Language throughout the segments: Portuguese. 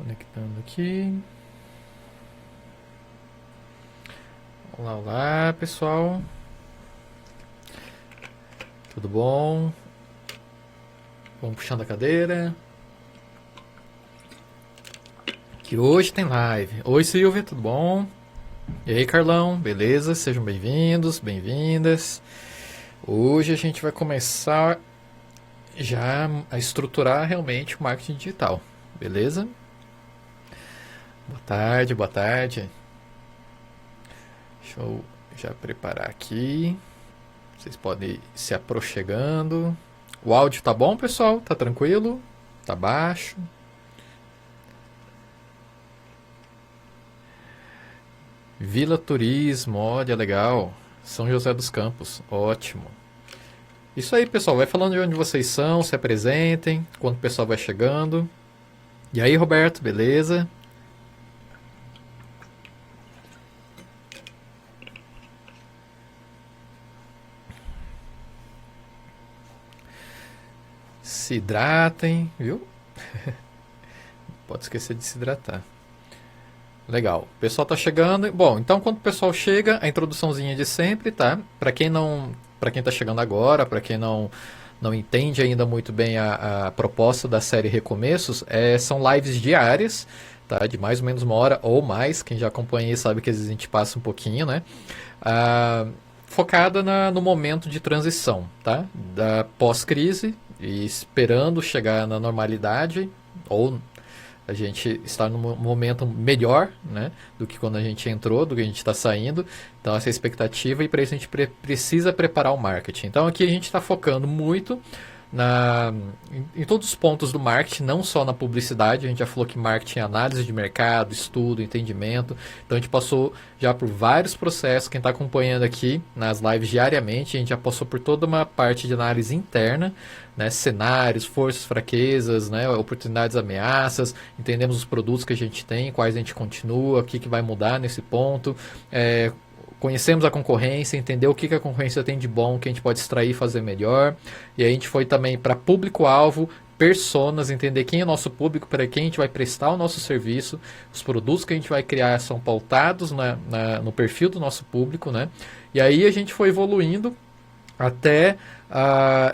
Conectando aqui. Olá, olá, pessoal. Tudo bom? Vamos puxando a cadeira. Que hoje tem live. Oi, Silvia, tudo bom? E aí, Carlão, beleza? Sejam bem-vindos, bem-vindas. Hoje a gente vai começar já a estruturar realmente o marketing digital, beleza? Boa tarde, boa tarde. Deixa eu já preparar aqui. Vocês podem ir se aproximando. O áudio tá bom, pessoal? Tá tranquilo? Tá baixo? Vila Turismo, olha, legal. São José dos Campos, ótimo. Isso aí, pessoal. Vai falando de onde vocês são, se apresentem, quando o pessoal vai chegando. E aí, Roberto, beleza? Se hidratem, viu? Pode esquecer de se hidratar. Legal. O pessoal tá chegando. Bom, então quando o pessoal chega, a introduçãozinha de sempre, tá? Para quem tá chegando agora, para quem não entende ainda muito bem a proposta da série Recomeços, são lives diárias, tá? De mais ou menos uma hora ou mais. Quem já acompanha aí sabe que às vezes a gente passa um pouquinho, né? Focada no momento de transição, tá? Da pós-crise e esperando chegar na normalidade ou a gente está num momento melhor, né, do que quando a gente entrou, do que a gente está saindo. Então essa é a expectativa e para isso a gente precisa preparar o marketing. Então aqui a gente está focando muito em todos os pontos do marketing, não só na publicidade. A gente já falou que marketing é análise de mercado, estudo, entendimento. Então a gente passou já por vários processos. Quem está acompanhando aqui nas lives diariamente, a gente já passou por toda uma parte de análise interna, né, cenários, forças, fraquezas, né, oportunidades, ameaças. Entendemos os produtos que a gente tem, quais a gente continua, o que vai mudar nesse ponto. Conhecemos a concorrência, entender o que a concorrência tem de bom, que a gente pode extrair e fazer melhor. E aí a gente foi também para público-alvo, personas, entender quem é o nosso público, para quem a gente vai prestar o nosso serviço. Os produtos que a gente vai criar são pautados no perfil do nosso público, né? E aí a gente foi evoluindo até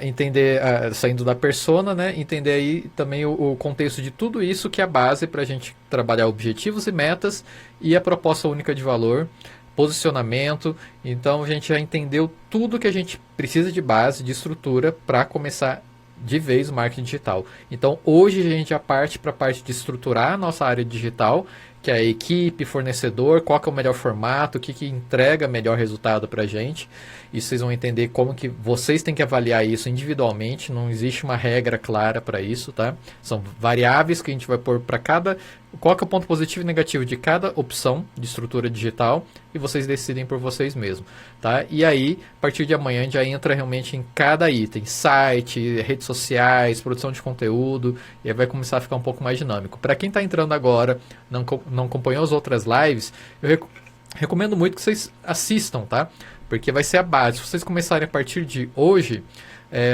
entender, saindo da persona, né? Entender aí também o contexto de tudo isso, que é a base para a gente trabalhar objetivos e metas e a proposta única de valor, posicionamento. Então a gente já entendeu tudo que a gente precisa de base, de estrutura para começar de vez o marketing digital. Então hoje a gente já parte para a parte de estruturar a nossa área digital, que é a equipe, fornecedor, qual que é o melhor formato, o que entrega melhor resultado para a gente. E vocês vão entender como que vocês têm que avaliar isso individualmente, não existe uma regra clara para isso, tá? São variáveis que a gente vai pôr para cada... Qual que é o ponto positivo e negativo de cada opção de estrutura digital e vocês decidem por vocês mesmos, tá? E aí, a partir de amanhã, a gente já entra realmente em cada item, site, redes sociais, produção de conteúdo, e aí vai começar a ficar um pouco mais dinâmico. Para quem está entrando agora, não acompanhou as outras lives, eu recomendo muito que vocês assistam, tá? Porque vai ser a base. Se vocês começarem a partir de hoje,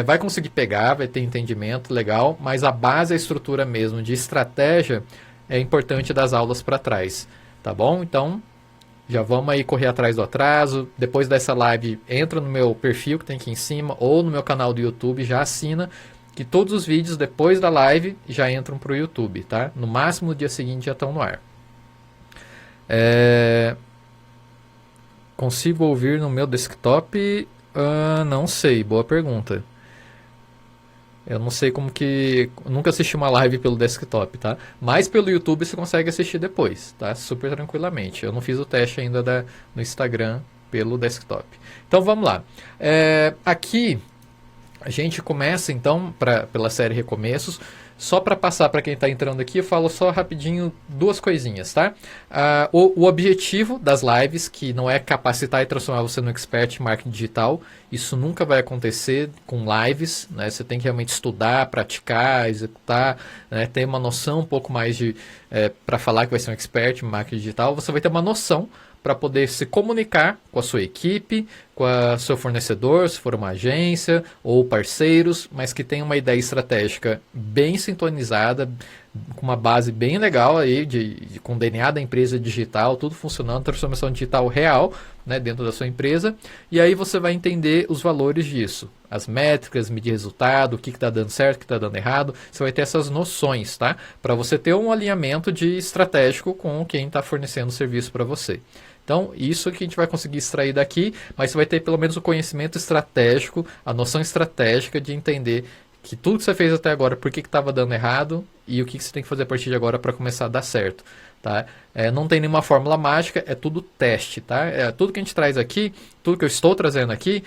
vai conseguir pegar, vai ter entendimento legal, mas a base, a estrutura mesmo de estratégia é importante das aulas para trás, tá bom? Então, já vamos aí correr atrás do atraso. Depois dessa live, entra no meu perfil que tem aqui em cima ou no meu canal do YouTube, já assina, que todos os vídeos depois da live já entram para o YouTube, tá? No máximo no dia seguinte já estão no ar. Consigo ouvir no meu desktop? Não sei, boa pergunta. Eu não sei como que... Nunca assisti uma live pelo desktop, tá? Mas pelo YouTube você consegue assistir depois, tá? Super tranquilamente. Eu não fiz o teste ainda no Instagram pelo desktop. Então vamos lá. Aqui a gente começa então pela série Recomeços. Só para passar para quem está entrando aqui, eu falo só rapidinho duas coisinhas, tá? O objetivo das lives, que não é capacitar e transformar você num expert em marketing digital, isso nunca vai acontecer com lives, né? Você tem que realmente estudar, praticar, executar, né? Ter uma noção um pouco mais para falar que vai ser um expert em marketing digital, você vai ter uma noção para poder se comunicar com a sua equipe, com o seu fornecedor, se for uma agência ou parceiros, mas que tenha uma ideia estratégica bem sintonizada, com uma base bem legal aí, com DNA da empresa digital, tudo funcionando, transformação digital real, né, dentro da sua empresa, e aí você vai entender os valores disso, as métricas, medir resultado, o que está dando certo, o que está dando errado, você vai ter essas noções, tá? Para você ter um alinhamento de estratégico com quem está fornecendo o serviço para você. Então, isso que a gente vai conseguir extrair daqui, mas você vai ter pelo menos o conhecimento estratégico, a noção estratégica de entender que tudo que você fez até agora, por que estava dando errado e o que você tem que fazer a partir de agora para começar a dar certo. Tá? Não tem nenhuma fórmula mágica, é tudo teste. Tá? Tudo que a gente traz aqui, tudo que eu estou trazendo aqui,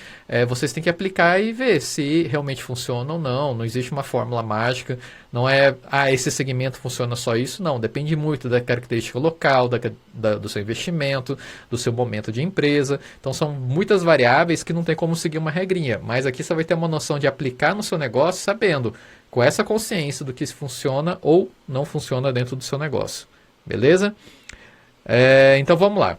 vocês têm que aplicar e ver se realmente funciona ou não. Não existe uma fórmula mágica, não é, esse segmento funciona só isso. Não, depende muito da característica local, do seu investimento, do seu momento de empresa. Então são muitas variáveis que não tem como seguir uma regrinha. Mas aqui você vai ter uma noção de aplicar no seu negócio sabendo, com essa consciência do que funciona ou não funciona dentro do seu negócio. Beleza? Então vamos lá.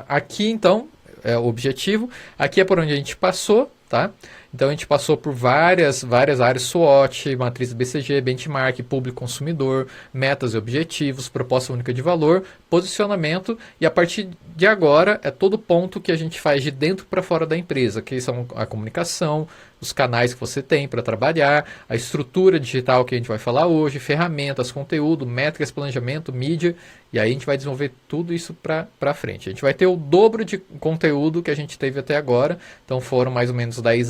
Aqui então é o objetivo. Aqui é por onde a gente passou, tá? Então a gente passou por várias áreas SWOT, matriz BCG, benchmark, público consumidor, metas e objetivos, proposta única de valor, posicionamento, e a partir de agora é todo ponto que a gente faz de dentro para fora da empresa, que são a comunicação, os canais que você tem para trabalhar, a estrutura digital que a gente vai falar hoje, ferramentas, conteúdo, métricas, planejamento, mídia, e aí a gente vai desenvolver tudo isso para frente. A gente vai ter o dobro de conteúdo que a gente teve até agora, então foram mais ou menos 10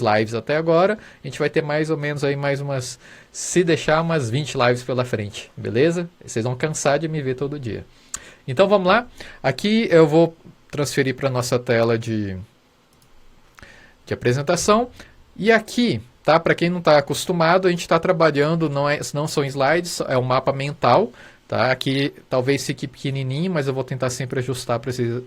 lives até agora, a gente vai ter mais ou menos aí mais umas, se deixar, umas 20 lives pela frente, beleza? Vocês vão cansar de me ver todo dia. Então vamos lá, aqui eu vou transferir para a nossa tela de apresentação, e aqui, tá? Para quem não está acostumado, a gente está trabalhando, não são slides, é um mapa mental, tá? Aqui talvez fique pequenininho, mas eu vou tentar sempre ajustar para vocês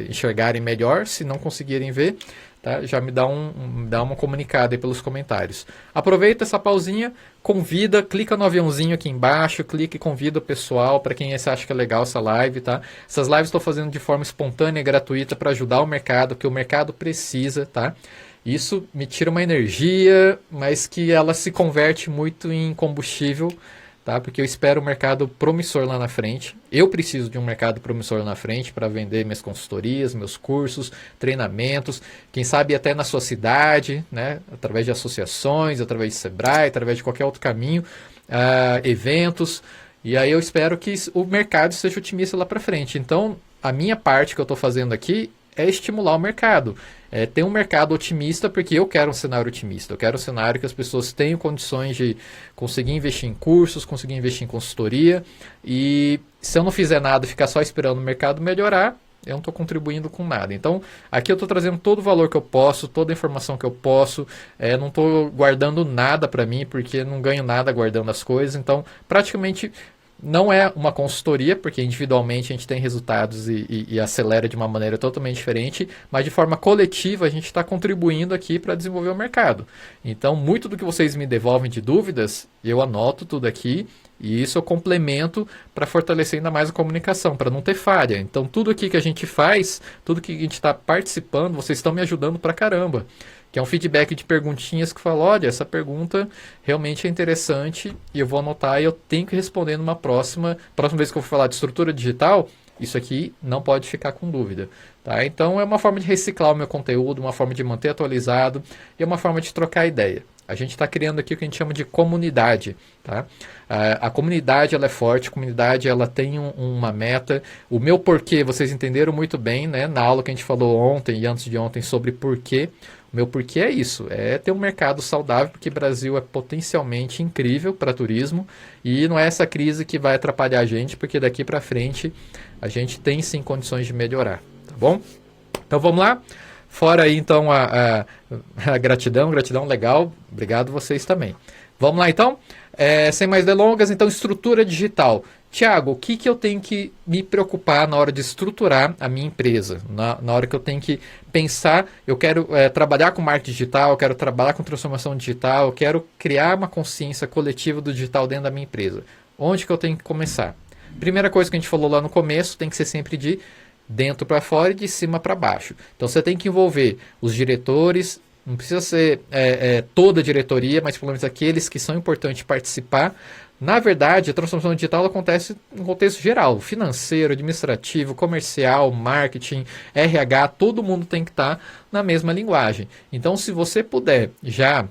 enxergarem melhor, se não conseguirem ver, tá? Já me dá uma comunicada aí pelos comentários. Aproveita essa pausinha, convida, clica no aviãozinho aqui embaixo, clica e convida o pessoal, para quem você acha que é legal essa live, tá? Essas lives estou fazendo de forma espontânea e gratuita para ajudar o mercado, que o mercado precisa, tá? Isso me tira uma energia, mas que ela se converte muito em combustível, tá? Porque eu espero um mercado promissor lá na frente. Eu preciso de um mercado promissor lá na frente para vender minhas consultorias, meus cursos, treinamentos, quem sabe até na sua cidade, né? Através de associações, através de Sebrae, através de qualquer outro caminho, eventos. E aí eu espero que o mercado seja otimista lá para frente. Então, a minha parte que eu estou fazendo aqui é estimular o mercado. Ter um mercado otimista, porque eu quero um cenário otimista. Eu quero um cenário que as pessoas tenham condições de conseguir investir em cursos, conseguir investir em consultoria. E se eu não fizer nada e ficar só esperando o mercado melhorar, eu não estou contribuindo com nada. Então, aqui eu estou trazendo todo o valor que eu posso, toda a informação que eu posso. Não estou guardando nada para mim, porque não ganho nada guardando as coisas. Então, praticamente não é uma consultoria, porque individualmente a gente tem resultados e acelera de uma maneira totalmente diferente, mas de forma coletiva a gente está contribuindo aqui para desenvolver o mercado. Então, muito do que vocês me devolvem de dúvidas, eu anoto tudo aqui e isso eu complemento para fortalecer ainda mais a comunicação, para não ter falha. Então, tudo aqui que a gente faz, tudo que a gente está participando, vocês estão me ajudando para caramba. Que é um feedback de perguntinhas que fala, olha, essa pergunta realmente é interessante e eu vou anotar e eu tenho que responder numa próxima vez que eu for falar de estrutura digital, isso aqui não pode ficar com dúvida. Tá? Então é uma forma de reciclar o meu conteúdo, uma forma de manter atualizado e é uma forma de trocar ideia. A gente está criando aqui o que a gente chama de comunidade. Tá? A comunidade ela é forte, a comunidade ela tem uma meta. O meu porquê, vocês entenderam muito bem, né? Na aula que a gente falou ontem e antes de ontem sobre porquê. O meu porquê é isso, é ter um mercado saudável, porque o Brasil é potencialmente incrível para turismo e não é essa crise que vai atrapalhar a gente, porque daqui para frente a gente tem sim condições de melhorar, tá bom? Então vamos lá, fora aí então a gratidão legal, obrigado vocês também. Vamos lá então, sem mais delongas, então estrutura digital. Tiago, o que eu tenho que me preocupar na hora de estruturar a minha empresa? Na hora que eu tenho que pensar, eu quero trabalhar com marketing digital, eu quero trabalhar com transformação digital, eu quero criar uma consciência coletiva do digital dentro da minha empresa. Onde que eu tenho que começar? Primeira coisa que a gente falou lá no começo, tem que ser sempre de dentro para fora e de cima para baixo. Então você tem que envolver os diretores, Não precisa ser toda a diretoria, mas pelo menos aqueles que são importantes participar. Na verdade, a transformação digital acontece no contexto geral, financeiro, administrativo, comercial, marketing, RH, todo mundo tem que estar na mesma linguagem. Então, se você puder,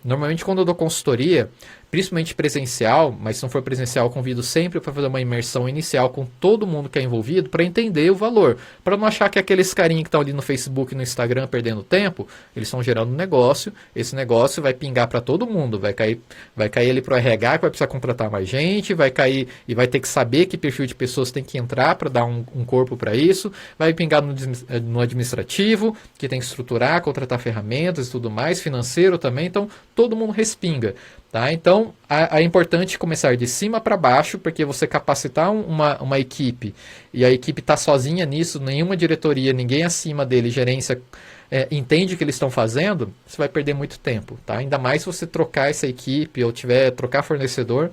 normalmente quando eu dou consultoria, principalmente presencial, mas se não for presencial, eu convido sempre para fazer uma imersão inicial com todo mundo que é envolvido, para entender o valor, para não achar que aqueles carinhos que estão ali no Facebook e no Instagram perdendo tempo, eles estão gerando um negócio, esse negócio vai pingar para todo mundo, vai cair ele para o RH, que vai precisar contratar mais gente, vai cair e vai ter que saber que perfil de pessoas tem que entrar para dar um corpo para isso, vai pingar no administrativo, que tem que estruturar, contratar ferramentas e tudo mais, financeiro também, então todo mundo respinga. Tá? Então, é importante começar de cima para baixo, porque você capacitar uma equipe, e a equipe está sozinha nisso, nenhuma diretoria, ninguém acima dele, gerência, entende o que eles estão fazendo, você vai perder muito tempo. Tá? Ainda mais se você trocar essa equipe, ou trocar fornecedor,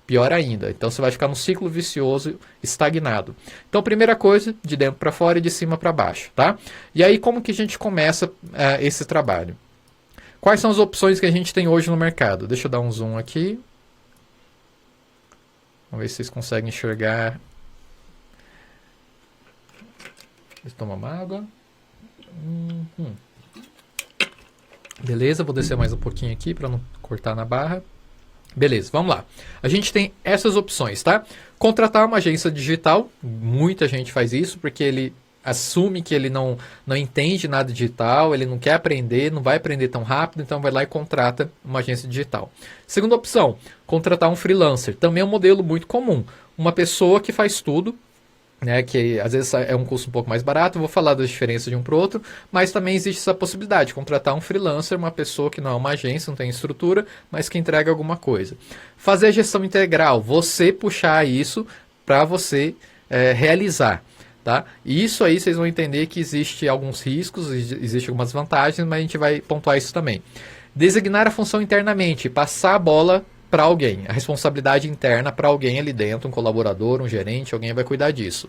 pior ainda. Então, você vai ficar num ciclo vicioso, estagnado. Então, primeira coisa, de dentro para fora e de cima para baixo. Tá? E aí, como que a gente começa esse trabalho? Quais são as opções que a gente tem hoje no mercado? Deixa eu dar um zoom aqui. Vamos ver se vocês conseguem enxergar. Deixa eu tomar uma água. Beleza, vou descer mais um pouquinho aqui para não cortar na barra. Beleza, vamos lá. A gente tem essas opções, tá? Contratar uma agência digital. Muita gente faz isso porque ele assume que ele não entende nada digital, ele não quer aprender, não vai aprender tão rápido, então vai lá e contrata uma agência digital. Segunda opção, contratar um freelancer. Também é um modelo muito comum. Uma pessoa que faz tudo, né, que às vezes é um custo um pouco mais barato, eu vou falar das diferenças de um para o outro, mas também existe essa possibilidade, de contratar um freelancer, uma pessoa que não é uma agência, não tem estrutura, mas que entrega alguma coisa. Fazer a gestão integral, você puxar isso para você realizar. Tá? E isso aí vocês vão entender que existe alguns riscos, existe algumas vantagens, mas a gente vai pontuar isso também. Designar a função internamente, passar a bola para alguém, a responsabilidade interna para alguém ali dentro, um colaborador, um gerente, alguém vai cuidar disso.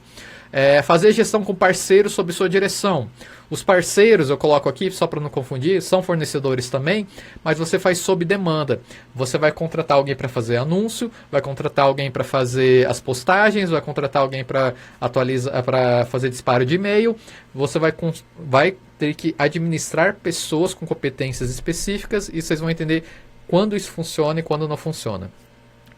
Fazer gestão com parceiros sob sua direção. Os parceiros, eu coloco aqui só para não confundir, são fornecedores também, mas você faz sob demanda. Você vai contratar alguém para fazer anúncio, vai contratar alguém para fazer as postagens, vai contratar alguém para atualizar, para fazer disparo de e-mail. Você vai ter que administrar pessoas com competências específicas e vocês vão entender quando isso funciona e quando não funciona.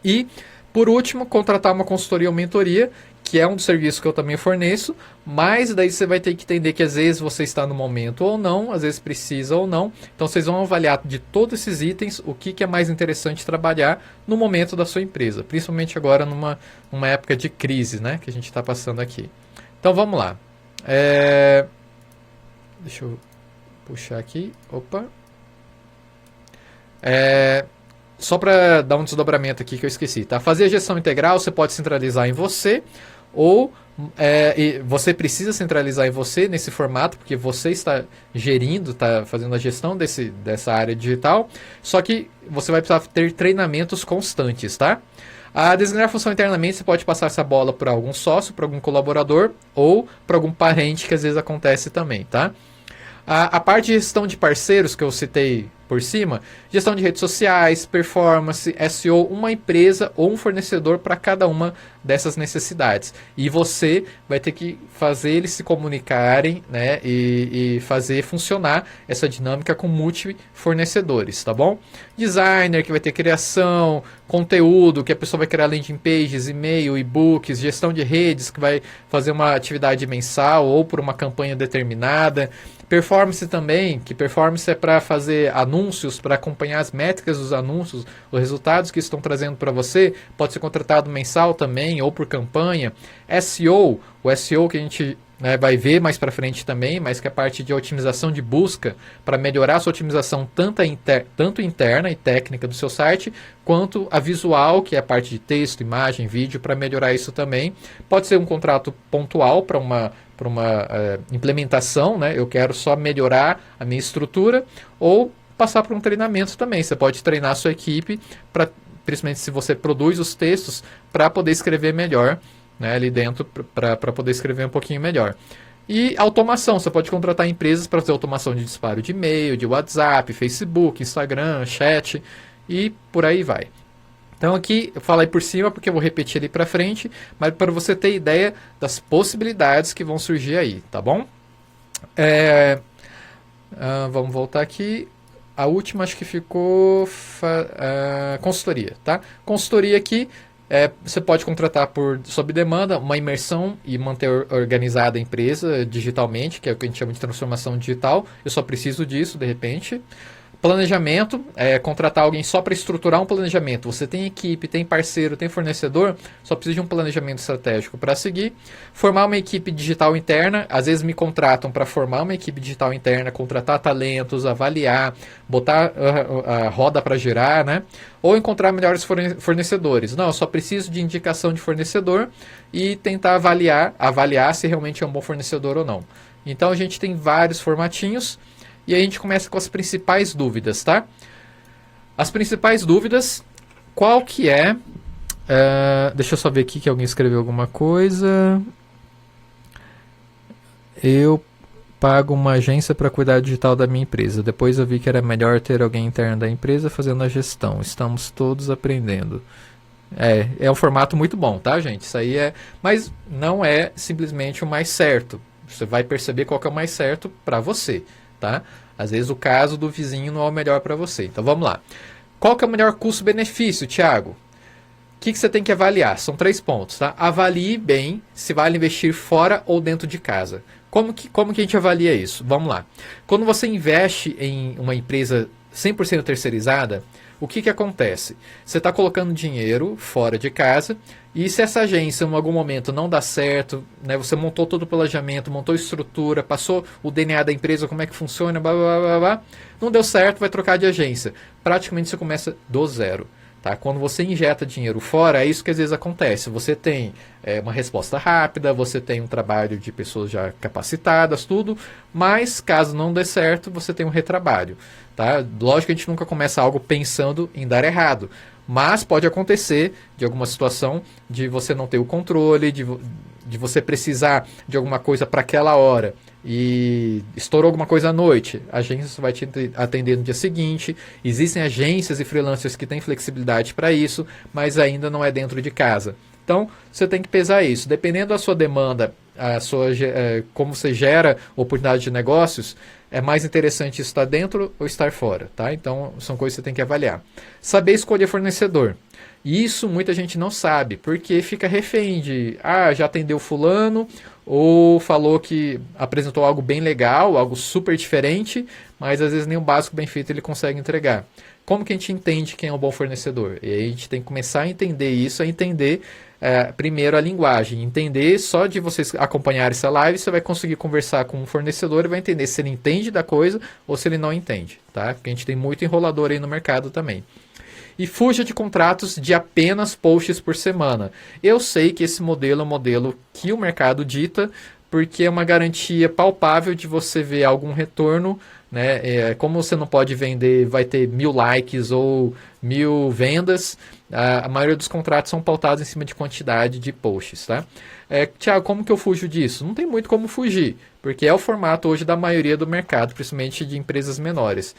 E, por último, contratar uma consultoria ou mentoria, que é um serviço que eu também forneço, mas daí você vai ter que entender que às vezes você está no momento ou não, às vezes precisa ou não. Então vocês vão avaliar de todos esses itens o que é mais interessante trabalhar no momento da sua empresa, principalmente agora numa época de crise, né, que a gente está passando aqui. Então vamos lá. Deixa eu puxar aqui. Opa. Só para dar um desdobramento aqui que eu esqueci, tá? Fazer a gestão integral você pode centralizar em você ou você precisa centralizar em você nesse formato porque você está gerindo, está fazendo a gestão dessa área digital, só que você vai precisar ter treinamentos constantes, tá? A designar a função internamente você pode passar essa bola para algum sócio, para algum colaborador ou para algum parente que às vezes acontece também, tá? A parte de gestão de parceiros que eu citei por cima, gestão de redes sociais, performance, SEO, uma empresa ou um fornecedor para cada uma dessas necessidades. E você vai ter que fazer eles se comunicarem, né, e fazer funcionar essa dinâmica com multi-fornecedores, tá bom? Designer, que vai ter criação, conteúdo, que a pessoa vai criar landing pages, e-mail, e-books, gestão de redes, que vai fazer uma atividade mensal ou por uma campanha determinada. Performance também, que performance é para fazer anúncios, para acompanhar as métricas dos anúncios, os resultados que estão trazendo para você, pode ser contratado mensal também ou por campanha. SEO, o SEO que a gente vai ver mais para frente também, mas que é a parte de otimização de busca para melhorar a sua otimização tanto interna e técnica do seu site, quanto a visual, que é a parte de texto, imagem, vídeo, para melhorar isso também. Pode ser um contrato pontual para uma implementação, né? Eu quero só melhorar a minha estrutura, ou passar por um treinamento também. Você pode treinar a sua equipe, principalmente se você produz os textos, para poder escrever melhor, né, ali dentro, para poder escrever um pouquinho melhor. E automação, você pode contratar empresas para fazer automação de disparo de e-mail, de WhatsApp, Facebook, Instagram, chat e por aí vai. Então aqui eu falei por cima porque eu vou repetir ali para frente, mas para você ter ideia das possibilidades que vão surgir aí, tá bom? Vamos voltar aqui. A última acho que ficou consultoria, tá? Consultoria aqui você pode contratar sob demanda uma imersão e manter organizada a empresa digitalmente, que é o que a gente chama de transformação digital. Eu só preciso disso de repente. Planejamento, contratar alguém só para estruturar um planejamento. Você tem equipe, tem parceiro, tem fornecedor, só precisa de um planejamento estratégico para seguir. Formar uma equipe digital interna, às vezes me contratam para formar uma equipe digital interna, contratar talentos, avaliar, botar a roda para girar, né? Ou encontrar melhores fornecedores. Não, eu só preciso de indicação de fornecedor e tentar avaliar se realmente é um bom fornecedor ou não. Então a gente tem vários formatinhos. E aí a gente começa com as principais dúvidas, tá? As principais dúvidas, qual que é... deixa eu só ver aqui que alguém escreveu alguma coisa. Eu pago uma agência para cuidar digital da minha empresa. Depois eu vi que era melhor ter alguém interno da empresa fazendo a gestão. Estamos todos aprendendo. É um formato muito bom, tá, gente? Isso aí mas não é simplesmente o mais certo. Você vai perceber qual que é o mais certo para você. Tá? Às vezes o caso do vizinho não é o melhor para você. Então vamos lá. Qual que é o melhor custo-benefício, Thiago? O que você tem que avaliar? São 3 pontos. Tá? Avalie bem se vale investir fora ou dentro de casa. Como que a gente avalia isso? Vamos lá. Quando você investe em uma empresa 100% terceirizada, o que acontece? Você está colocando dinheiro fora de casa e se essa agência em algum momento não dá certo, né, você montou todo o planejamento, montou estrutura, passou o DNA da empresa, como é que funciona, blá, blá, blá, blá, não deu certo, vai trocar de agência. Praticamente você começa do zero. Tá? Quando você injeta dinheiro fora, é isso que às vezes acontece. Você tem uma resposta rápida, você tem um trabalho de pessoas já capacitadas, tudo, mas caso não dê certo, você tem um retrabalho. Tá? Lógico que a gente nunca começa algo pensando em dar errado, mas pode acontecer de alguma situação de você não ter o controle, de você precisar de alguma coisa para aquela hora e estourou alguma coisa à noite, a agência vai te atender no dia seguinte. Existem agências e freelancers que têm flexibilidade para isso, mas ainda não é dentro de casa. Então, você tem que pesar isso. Dependendo da sua demanda, como você gera oportunidade de negócios, é mais interessante estar dentro ou estar fora. Tá? Então, são coisas que você tem que avaliar. Saber escolher fornecedor. Isso muita gente não sabe, porque fica refém de, já atendeu fulano, ou falou que apresentou algo bem legal, algo super diferente, mas às vezes nem o básico bem feito ele consegue entregar. Como que a gente entende quem é um bom fornecedor? E aí a gente tem que começar a entender isso, a entender primeiro a linguagem. Entender, só de vocês acompanhar essa live, você vai conseguir conversar com um fornecedor e vai entender se ele entende da coisa ou se ele não entende. Tá? Porque a gente tem muito enrolador aí no mercado também. E fuja de contratos de apenas posts por semana. Eu sei que esse modelo é um modelo que o mercado dita, porque é uma garantia palpável de você ver algum retorno, né? Como você não pode vender, vai ter 1000 likes ou 1000 vendas, a maioria dos contratos são pautados em cima de quantidade de posts. Tá? Thiago, como que eu fujo disso? Não tem muito como fugir, porque é o formato hoje da maioria do mercado, principalmente de empresas menores.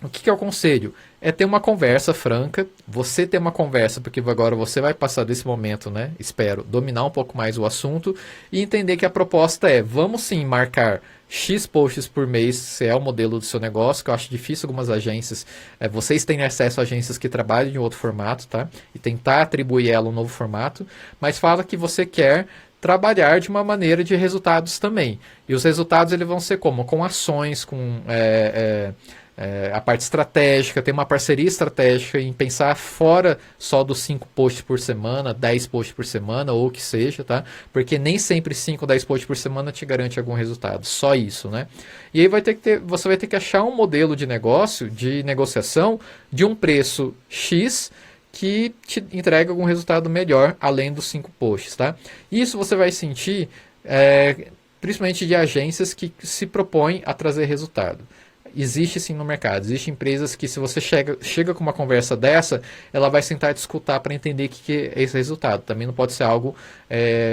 O que é o conselho? É ter uma conversa franca, você ter uma conversa, porque agora você vai passar desse momento, né? Espero, dominar um pouco mais o assunto e entender que a proposta vamos sim marcar X posts por mês, se é o modelo do seu negócio, que eu acho difícil algumas agências, vocês têm acesso a agências que trabalham em outro formato, tá? E tentar atribuir ela um novo formato, mas fala que você quer trabalhar de uma maneira de resultados também. E os resultados eles vão ser como? Com ações, com a parte estratégica, tem uma parceria estratégica em pensar fora só dos 5 posts por semana, 10 posts por semana, ou o que seja, tá? Porque nem sempre 5, 10 posts por semana te garante algum resultado, só isso, né? E aí você vai ter que achar um modelo de negócio, de negociação, de um preço X que te entrega algum resultado melhor, além dos 5 posts, tá? Isso você vai sentir, principalmente de agências que se propõem a trazer resultado. Existe sim no mercado, existem empresas que se você chega com uma conversa dessa, ela vai sentar e te escutar para entender o que é esse resultado. Também não pode ser algo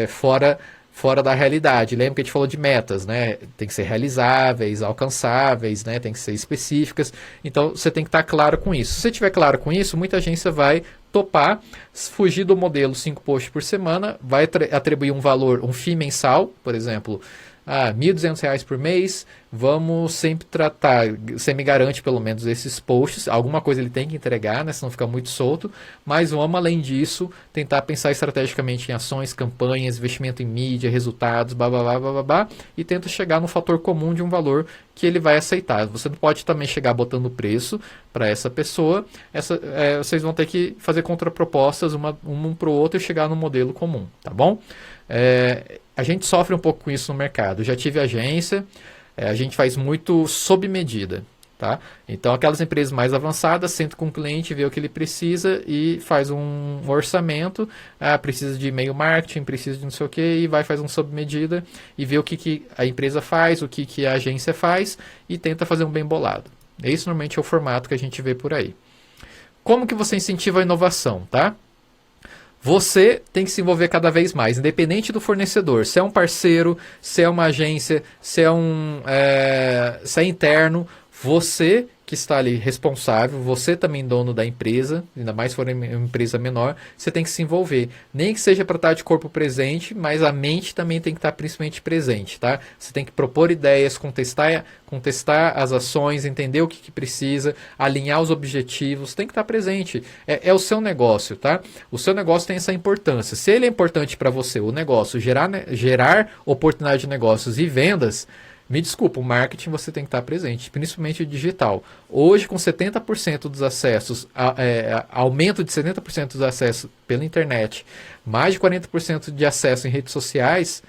fora fora da realidade. Lembra que a gente falou de metas, né? Tem que ser realizáveis, alcançáveis, né? Tem que ser específicas. Então, você tem que estar claro com isso. Se você estiver claro com isso, muita agência vai topar, fugir do modelo 5 posts por semana, vai atribuir um valor, um FII mensal, por exemplo, R$ 1.200 por mês, vamos sempre tratar, você me garante pelo menos esses posts, alguma coisa ele tem que entregar, né, senão fica muito solto, mas vamos além disso, tentar pensar estrategicamente em ações, campanhas, investimento em mídia, resultados, blá, e tenta chegar no fator comum de um valor que ele vai aceitar. Você não pode também chegar botando preço para essa pessoa, vocês vão ter que fazer contrapropostas um para o outro e chegar no modelo comum, tá bom? A gente sofre um pouco com isso no mercado. Eu já tive agência, a gente faz muito sob medida. Tá? Então, aquelas empresas mais avançadas sentam com o cliente, vê o que ele precisa e faz um orçamento. Precisa de e-mail marketing, precisa de não sei o que, e vai fazer um sob medida e vê o que a empresa faz, o que a agência faz e tenta fazer um bem bolado. Esse normalmente é o formato que a gente vê por aí. Como que você incentiva a inovação? Tá? Você tem que se envolver cada vez mais, independente do fornecedor. Se é um parceiro, se é uma agência, se é interno, você que está ali responsável, você também dono da empresa, ainda mais se for uma empresa menor, você tem que se envolver. Nem que seja para estar de corpo presente, mas a mente também tem que estar principalmente presente, tá? Você tem que propor ideias, contestar as ações, entender o que precisa, alinhar os objetivos, tem que estar presente. É o seu negócio, tá? O seu negócio tem essa importância. Se ele é importante para você, o negócio, gerar oportunidade de negócios e vendas, me desculpa, o marketing você tem que estar presente, principalmente o digital. Hoje, com 70% dos acessos, aumento de 70% dos acessos pela internet, mais de 40% de acesso em redes sociais,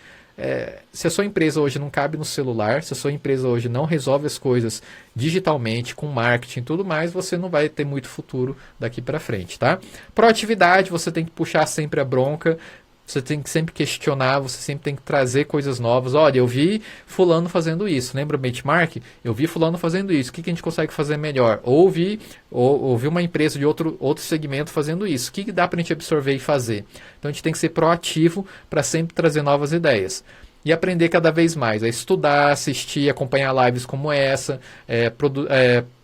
se a sua empresa hoje não cabe no celular, se a sua empresa hoje não resolve as coisas digitalmente, com marketing e tudo mais, você não vai ter muito futuro daqui para frente, tá? Proatividade, você tem que puxar sempre a bronca. Você tem que sempre questionar, você sempre tem que trazer coisas novas. Olha, eu vi fulano fazendo isso. Lembra o benchmark? Eu vi fulano fazendo isso. O que a gente consegue fazer melhor? Ou vi uma empresa de outro segmento fazendo isso. O que dá para a gente absorver e fazer? Então a gente tem que ser proativo para sempre trazer novas ideias. E aprender cada vez mais. Estudar, assistir, acompanhar lives como essa.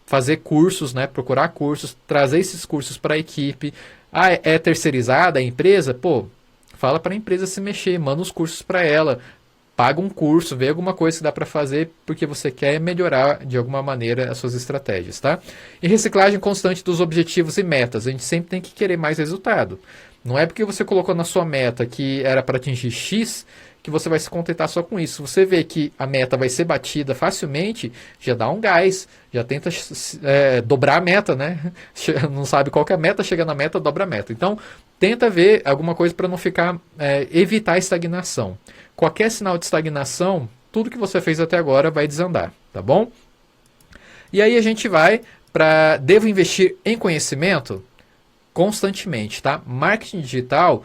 Fazer cursos, né? Procurar cursos. Trazer esses cursos para a equipe. É terceirizada a empresa? Fala para a empresa se mexer, manda os cursos para ela, paga um curso, vê alguma coisa que dá para fazer porque você quer melhorar de alguma maneira as suas estratégias, tá? E reciclagem constante dos objetivos e metas. A gente sempre tem que querer mais resultado. Não é porque você colocou na sua meta que era para atingir X que você vai se contentar só com isso. Se você vê que a meta vai ser batida facilmente, já dá um gás, já tenta dobrar a meta, né? Não sabe qual que é a meta, chega na meta, dobra a meta. Então, tenta ver alguma coisa para não evitar a estagnação. Qualquer sinal de estagnação, tudo que você fez até agora vai desandar, tá bom? E aí a gente vai para devo investir em conhecimento constantemente, tá? Marketing digital,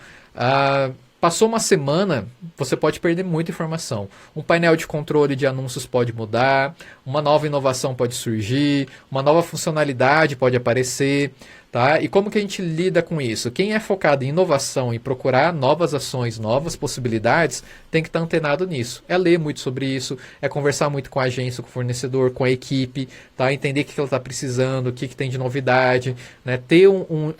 passou uma semana, você pode perder muita informação. Um painel de controle de anúncios pode mudar, uma nova inovação pode surgir, uma nova funcionalidade pode aparecer. Tá? E como que a gente lida com isso? Quem é focado em inovação e procurar novas ações, novas possibilidades, tem que estar antenado nisso. É ler muito sobre isso, é conversar muito com a agência, com o fornecedor, com a equipe, tá? Entender o que ela está precisando, o que tem de novidade. Né?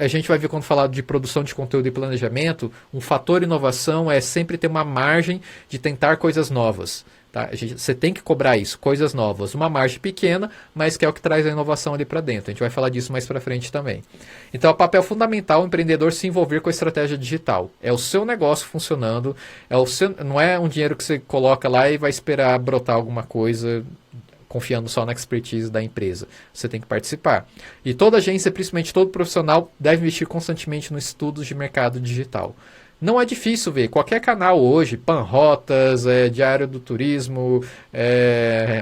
A gente vai ver quando falar de produção de conteúdo e planejamento, um fator inovação é sempre ter uma margem de tentar coisas novas. Tá? Você tem que cobrar isso, coisas novas, uma margem pequena, mas que é o que traz a inovação ali para dentro. A gente vai falar disso mais para frente também. Então, é um papel fundamental o empreendedor se envolver com a estratégia digital. É o seu negócio funcionando, não é um dinheiro que você coloca lá e vai esperar brotar alguma coisa confiando só na expertise da empresa. Você tem que participar. E toda agência, principalmente todo profissional, deve investir constantemente nos estudos de mercado digital. Não é difícil ver. Qualquer canal hoje, Panrotas, Diário do Turismo,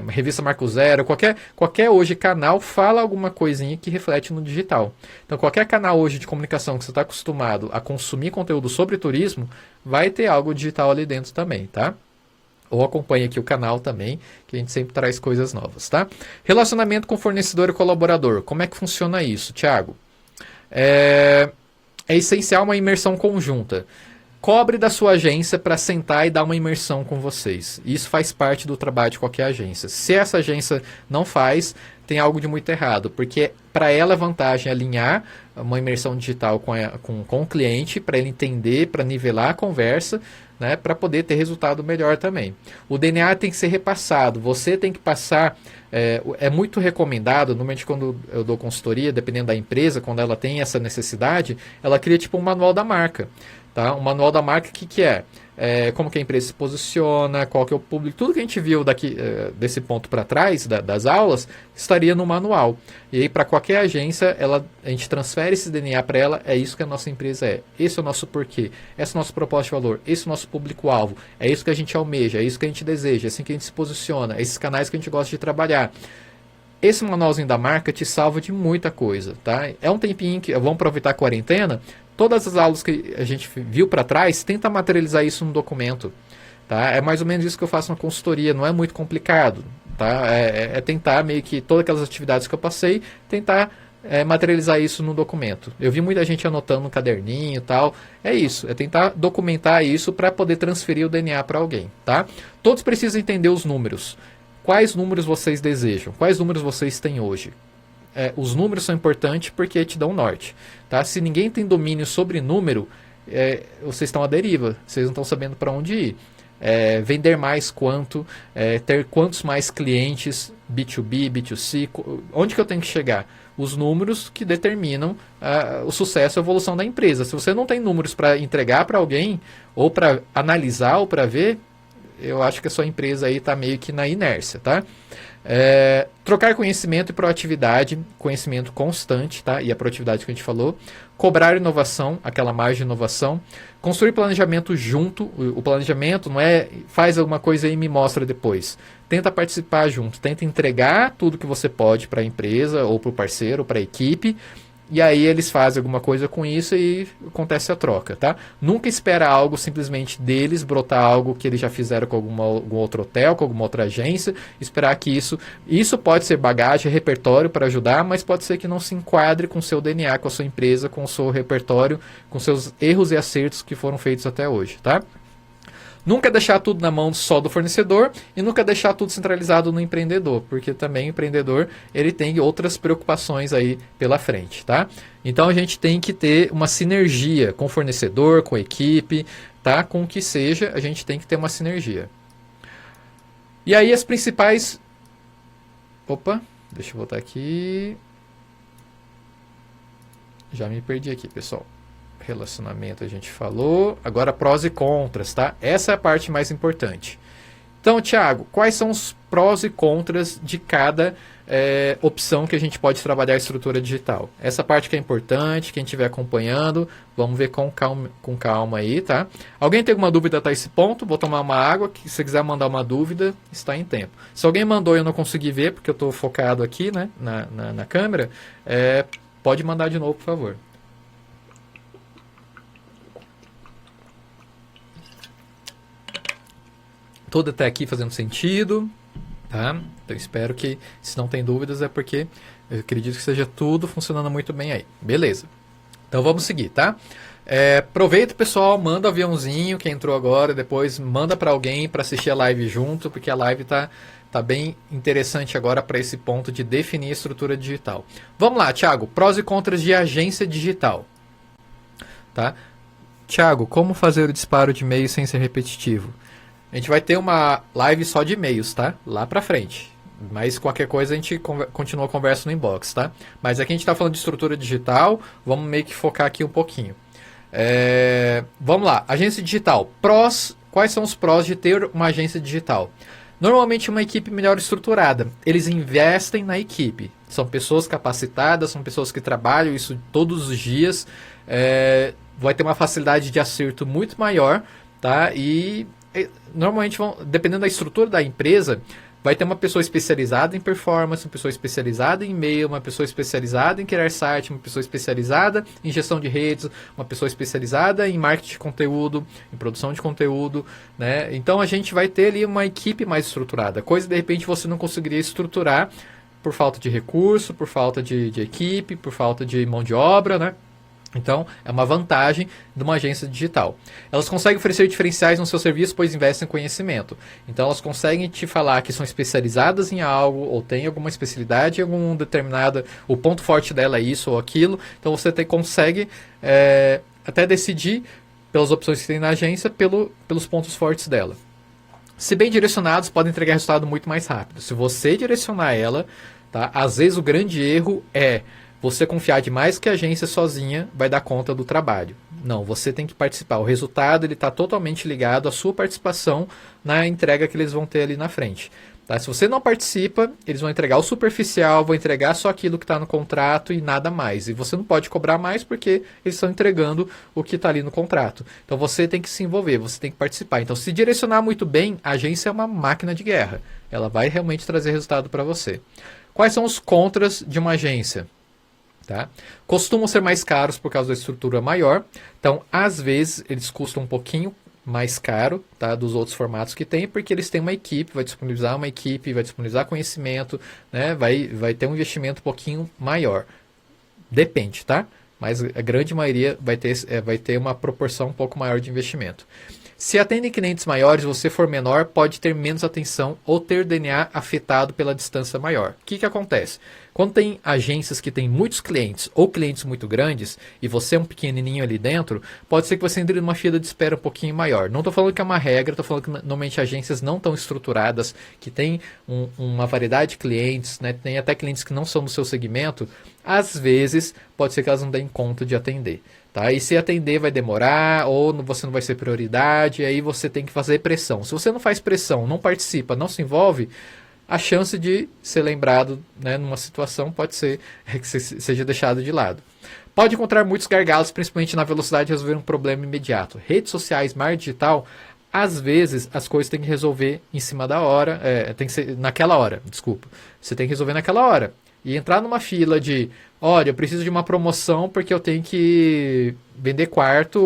Revista Marco Zero, qualquer hoje canal fala alguma coisinha que reflete no digital. Então, qualquer canal hoje de comunicação que você está acostumado a consumir conteúdo sobre turismo, vai ter algo digital ali dentro também, tá? Ou acompanhe aqui o canal também, que a gente sempre traz coisas novas, tá? Relacionamento com fornecedor e colaborador. Como é que funciona isso, Thiago? É essencial uma imersão conjunta. cobre da sua agência para sentar e dar uma imersão com vocês. Isso faz parte do trabalho de qualquer agência. Se essa agência não faz, tem algo de muito errado, porque para ela a vantagem é alinhar uma imersão digital com o cliente, para ele entender, para nivelar a conversa, né, para poder ter resultado melhor também. O DNA tem que ser repassado, você tem que passar, é muito recomendado, normalmente quando eu dou consultoria, dependendo da empresa, quando ela tem essa necessidade, ela cria tipo um manual da marca. Tá? O manual da marca, o que é? Como que a empresa se posiciona, qual que é o público, tudo que a gente viu daqui, desse ponto para trás, das aulas, estaria no manual. E aí, para qualquer agência, a gente transfere esse DNA para ela, é isso que a nossa empresa é. Esse é o nosso porquê, esse é o nosso propósito de valor, esse é o nosso público-alvo, é isso que a gente almeja, é isso que a gente deseja, é assim que a gente se posiciona, é esses canais que a gente gosta de trabalhar. Esse manualzinho da marca te salva de muita coisa, tá? É um tempinho que vamos aproveitar a quarentena. Todas as aulas que a gente viu para trás, tenta materializar isso num documento, tá? É mais ou menos isso que eu faço na consultoria, não é muito complicado, tá? É tentar meio que todas aquelas atividades que eu passei, tentar materializar isso no documento. Eu vi muita gente anotando no caderninho e tal. É isso, é tentar documentar isso para poder transferir o DNA para alguém, tá? Todos precisam entender os números. Quais números vocês desejam? Quais números vocês têm hoje? Os números são importantes porque te dão norte. Tá? Se ninguém tem domínio sobre número, vocês estão à deriva. Vocês não estão sabendo para onde ir. Vender mais quanto, ter quantos mais clientes, B2B, B2C, onde que eu tenho que chegar? Os números que determinam o sucesso e a evolução da empresa. Se você não tem números para entregar para alguém, ou para analisar, ou para ver, eu acho que a sua empresa aí está meio que na inércia, tá? Trocar conhecimento e proatividade, conhecimento constante, tá? E a proatividade que a gente falou. Cobrar inovação, aquela margem de inovação. Construir planejamento junto. O planejamento não é faz alguma coisa e me mostra depois. Tenta participar junto, tenta entregar tudo que você pode para a empresa, ou para o parceiro, ou para a equipe. E aí eles fazem alguma coisa com isso e acontece a troca, tá? Nunca espera algo simplesmente deles, brotar algo que eles já fizeram com algum outro hotel, com alguma outra agência, esperar que isso pode ser bagagem, repertório para ajudar, mas pode ser que não se enquadre com o seu DNA, com a sua empresa, com o seu repertório, com seus erros e acertos que foram feitos até hoje, tá? Nunca deixar tudo na mão só do fornecedor e nunca deixar tudo centralizado no empreendedor, porque também o empreendedor ele tem outras preocupações aí pela frente, tá? Então a gente tem que ter uma sinergia com o fornecedor, com a equipe, tá? Com o que seja, a gente tem que ter uma sinergia. E aí as principais... Opa, deixa eu voltar aqui. Já me perdi aqui, pessoal. Relacionamento a gente falou. Agora prós e contras, tá? Essa é a parte mais importante. Então, Thiago, quais são os prós e contras de cada opção que a gente pode trabalhar a estrutura digital? Essa parte que é importante, quem estiver acompanhando, vamos ver com calma aí, tá? Alguém tem alguma dúvida até esse ponto? Vou tomar uma água, que se quiser mandar uma dúvida, está em tempo. Se alguém mandou e eu não consegui ver, porque eu estou focado aqui, né, na câmera, pode mandar de novo, por favor. Tudo até aqui fazendo sentido, tá? Então espero que, se não tem dúvidas, é porque eu acredito que seja tudo funcionando muito bem aí. Beleza. Então vamos seguir, tá? Aproveita, pessoal, manda o aviãozinho, quem entrou agora, depois manda para alguém para assistir a live junto, porque a live tá bem interessante agora para esse ponto de definir a estrutura digital. Vamos lá, Thiago, prós e contras de agência digital. Tá? Thiago, como fazer o disparo de e-mail sem ser repetitivo? A gente vai ter uma live só de e-mails, tá? Lá pra frente. Mas qualquer coisa a gente continua a conversa no inbox, tá? Mas aqui a gente está falando de estrutura digital, vamos meio que focar aqui um pouquinho. Vamos lá, agência digital. Prós, quais são os prós de ter uma agência digital? Normalmente uma equipe melhor estruturada. Eles investem na equipe. São pessoas capacitadas, são pessoas que trabalham isso todos os dias. Vai ter uma facilidade de acerto muito maior, tá? E normalmente, dependendo da estrutura da empresa, vai ter uma pessoa especializada em performance, uma pessoa especializada em e-mail, uma pessoa especializada em criar site, uma pessoa especializada em gestão de redes, uma pessoa especializada em marketing de conteúdo, em produção de conteúdo, né? Então a gente vai ter ali uma equipe mais estruturada, coisa de repente você não conseguiria estruturar por falta de recurso, por falta de equipe, por falta de mão de obra, né? Então, é uma vantagem de uma agência digital. Elas conseguem oferecer diferenciais no seu serviço, pois investem em conhecimento. Então, elas conseguem te falar que são especializadas em algo, ou têm alguma especialidade em algum determinado... O ponto forte dela é isso ou aquilo. Então, você consegue até decidir, pelas opções que tem na agência, pelos pontos fortes dela. Se bem direcionados, podem entregar resultado muito mais rápido. Se você direcionar ela, tá? Às vezes o grande erro é você confiar demais que a agência sozinha vai dar conta do trabalho. Não, você tem que participar. O resultado está totalmente ligado à sua participação na entrega que eles vão ter ali na frente. Tá? Se você não participa, eles vão entregar o superficial, vão entregar só aquilo que está no contrato e nada mais. E você não pode cobrar mais porque eles estão entregando o que está ali no contrato. Então você tem que se envolver, você tem que participar. Então, se direcionar muito bem, a agência é uma máquina de guerra. Ela vai realmente trazer resultado para você. Quais são os contras de uma agência? Tá? Costumam ser mais caros por causa da estrutura maior. Então, às vezes, eles custam um pouquinho mais caro, tá, dos outros formatos que tem, porque eles têm uma equipe, vai disponibilizar conhecimento, né, vai ter um investimento um pouquinho maior. Depende, tá? Mas a grande maioria vai ter uma proporção um pouco maior de investimento. Se atendem clientes maiores, você for menor, pode ter menos atenção ou ter DNA afetado pela distância maior. O que acontece? Quando tem agências que têm muitos clientes ou clientes muito grandes e você é um pequenininho ali dentro, pode ser que você entre numa fila de espera um pouquinho maior. Não estou falando que é uma regra, estou falando que normalmente agências não tão estruturadas, que têm uma variedade de clientes, né, tem até clientes que não são do seu segmento, às vezes pode ser que elas não deem conta de atender. Tá? E se atender vai demorar, ou você não vai ser prioridade, aí você tem que fazer pressão. Se você não faz pressão, não participa, não se envolve, a chance de ser lembrado, né, numa situação pode ser que seja deixado de lado. Pode encontrar muitos gargalos, principalmente na velocidade de resolver um problema imediato. Redes sociais, marketing digital, às vezes as coisas tem que resolver em cima da hora, tem que ser naquela hora, desculpa. Você tem que resolver naquela hora. E entrar numa fila de, olha, eu preciso de uma promoção porque eu tenho que vender quarto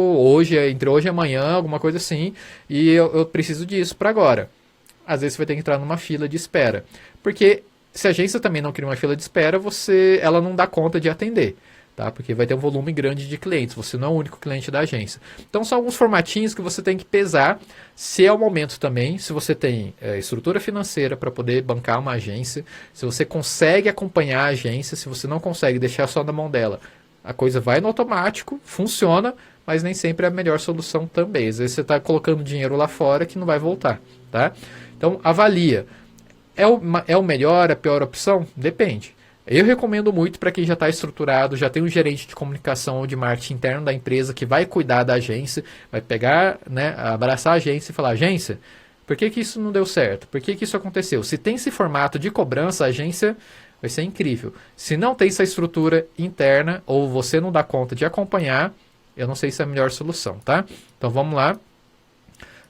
entre hoje e amanhã, alguma coisa assim, e eu preciso disso para agora. Às vezes você vai ter que entrar numa fila de espera. Porque se a agência também não cria uma fila de espera, ela não dá conta de atender. Tá? Porque vai ter um volume grande de clientes. Você não é o único cliente da agência. Então são alguns formatinhos que você tem que pesar. Se é o momento também, se você tem estrutura financeira para poder bancar uma agência, se você consegue acompanhar a agência, se você não consegue deixar só na mão dela, a coisa vai no automático, funciona, mas nem sempre é a melhor solução também. Às vezes você está colocando dinheiro lá fora que não vai voltar. Tá? Então, avalia. É o melhor, a pior opção? Depende. Eu recomendo muito para quem já está estruturado, já tem um gerente de comunicação ou de marketing interno da empresa que vai cuidar da agência, vai pegar, né, abraçar a agência e falar, agência, por que isso não deu certo? Por que isso aconteceu? Se tem esse formato de cobrança, a agência vai ser incrível. Se não tem essa estrutura interna ou você não dá conta de acompanhar, eu não sei se é a melhor solução, tá? Então, vamos lá.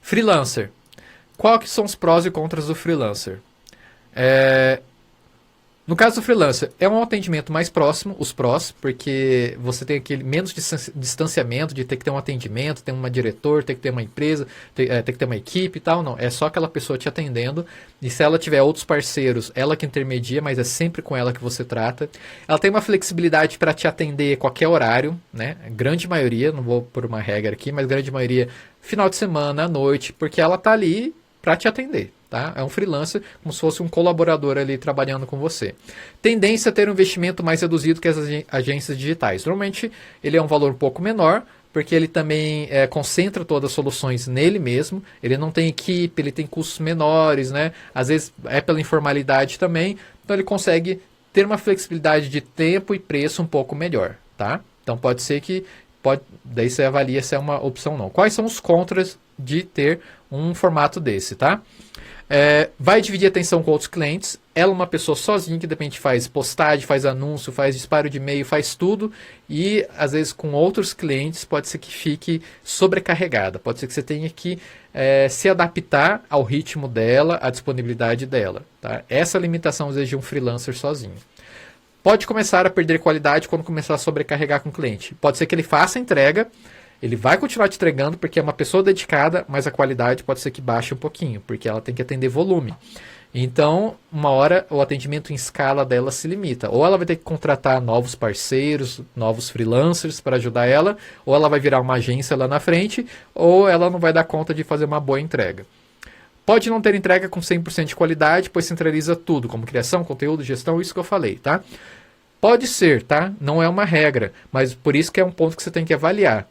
Freelancer. Qual que são os prós e contras do freelancer? No caso do freelancer, é um atendimento mais próximo, os prós, porque você tem aquele menos distanciamento de ter que ter um atendimento, ter um diretor, ter que ter uma empresa, ter que ter uma equipe e tal. Não, é só aquela pessoa te atendendo. E se ela tiver outros parceiros, ela que intermedia, mas é sempre com ela que você trata. Ela tem uma flexibilidade para te atender a qualquer horário, né? Grande maioria, não vou por uma regra aqui, mas grande maioria, final de semana, à noite, porque ela está ali para te atender. Tá? É um freelancer, como se fosse um colaborador ali trabalhando com você. Tendência a ter um investimento mais reduzido que as agências digitais. Normalmente ele é um valor um pouco menor, porque ele também concentra todas as soluções nele mesmo. Ele não tem equipe, ele tem custos menores, né? Às vezes é pela informalidade também, então ele consegue ter uma flexibilidade de tempo e preço um pouco melhor. Tá? Então pode ser que daí você avalia se é uma opção ou não. Quais são os contras de ter um formato desse, tá? Vai dividir a atenção com outros clientes. Ela é uma pessoa sozinha que de repente faz postagem, faz anúncio, faz disparo de e-mail, faz tudo. E às vezes com outros clientes pode ser que fique sobrecarregada. Pode ser que você tenha que se adaptar ao ritmo dela, à disponibilidade dela. Tá? Essa limitação exige um freelancer sozinho. Pode começar a perder qualidade quando começar a sobrecarregar com o cliente. Pode ser que ele faça a entrega, ele vai continuar te entregando porque é uma pessoa dedicada, mas a qualidade pode ser que baixe um pouquinho, porque ela tem que atender volume. Então, uma hora o atendimento em escala dela se limita. Ou ela vai ter que contratar novos parceiros, novos freelancers para ajudar ela, ou ela vai virar uma agência lá na frente, ou ela não vai dar conta de fazer uma boa entrega. Pode não ter entrega com 100% de qualidade, pois centraliza tudo, como criação, conteúdo, gestão, isso que eu falei, tá? Pode ser, tá? Não é uma regra, mas por isso que é um ponto que você tem que avaliar.